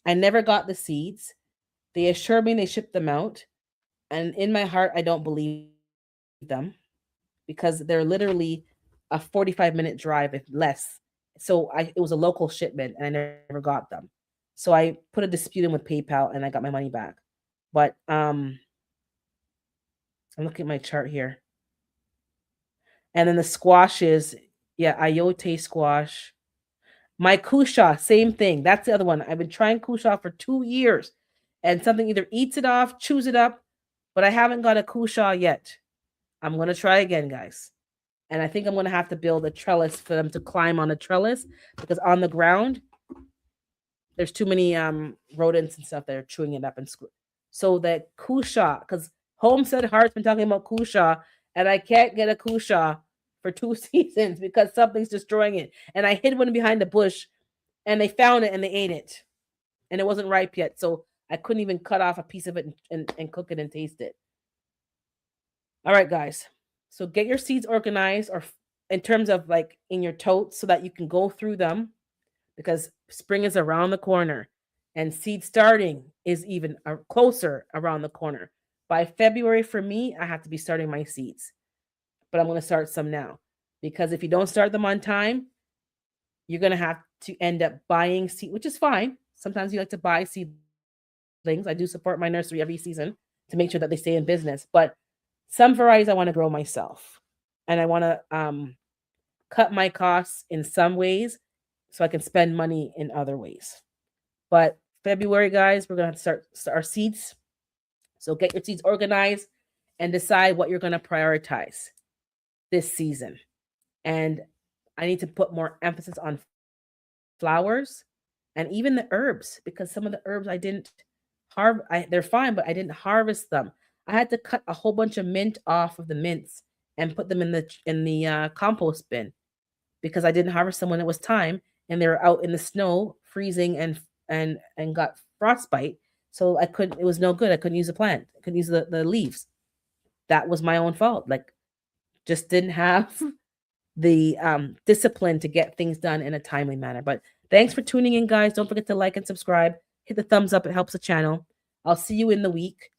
[SPEAKER 1] I never got the seeds. They assured me they shipped them out. And in my heart, I don't believe them because they're literally a 45-minute drive, if less. So it was a local shipment and I never got them. So I put a dispute in with PayPal and I got my money back. But I'm looking at my chart here. And then the squashes, ayote squash. My kusha, same thing. That's the other one. I've been trying kusha for 2 years. And something either eats it off, chews it up, but I haven't got a kusha yet. I'm going to try again, guys. And I think I'm going to have to build a trellis for them to climb on a trellis because on the ground, there's too many rodents and stuff that are chewing it up and so that kusha, because Homestead Heart's been talking about kusha, and I can't get a kusha for 2 seasons because something's destroying it. And I hid one behind the bush, and they found it and they ate it, and it wasn't ripe yet, so I couldn't even cut off a piece of it and cook it and taste it. All right, guys. So get your seeds organized, or in terms of like in your totes, so that you can go through them, because spring is around the corner and seed starting is even closer around the corner. By February, for me, I have to be starting my seeds, but I'm going to start some now, because if you don't start them on time, you're going to have to end up buying seed, which is fine. Sometimes you like to buy seedlings. I do support my nursery every season to make sure that they stay in business, but some varieties I want to grow myself, and I want to cut my costs in some ways so I can spend money in other ways. But February, guys, we're going to start our seeds. So get your seeds organized and decide what you're going to prioritize this season. And I need to put more emphasis on flowers and even the herbs, because some of the herbs I didn't harvest. They're fine, but I didn't harvest them. I had to cut a whole bunch of mint off of the mints and put them in the compost bin, because I didn't harvest them when it was time, and they were out in the snow freezing and got frostbite. So I couldn't. It was no good. I couldn't use the plant. I couldn't use the leaves. That was my own fault. Like, just didn't have the discipline to get things done in a timely manner. But thanks for tuning in, guys. Don't forget to like and subscribe. Hit the thumbs up. It helps the channel. I'll see you in the week.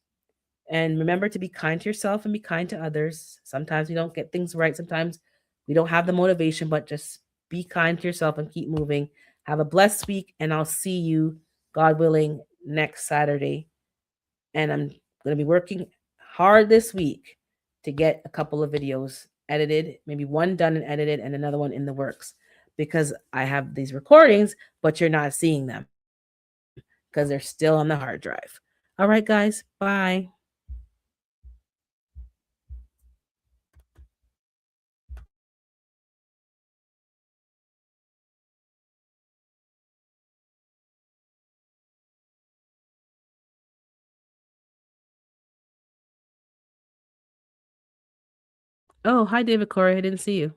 [SPEAKER 1] And remember to be kind to yourself and be kind to others. Sometimes we don't get things right. Sometimes we don't have the motivation, but just be kind to yourself and keep moving. Have a blessed week, and I'll see you, God willing, next Saturday. And I'm going to be working hard this week to get a couple of videos edited, maybe one done and edited and another one in the works, because I have these recordings, but you're not seeing them because they're still on the hard drive. All right, guys. Bye. Oh, hi, David Corey. I didn't see you.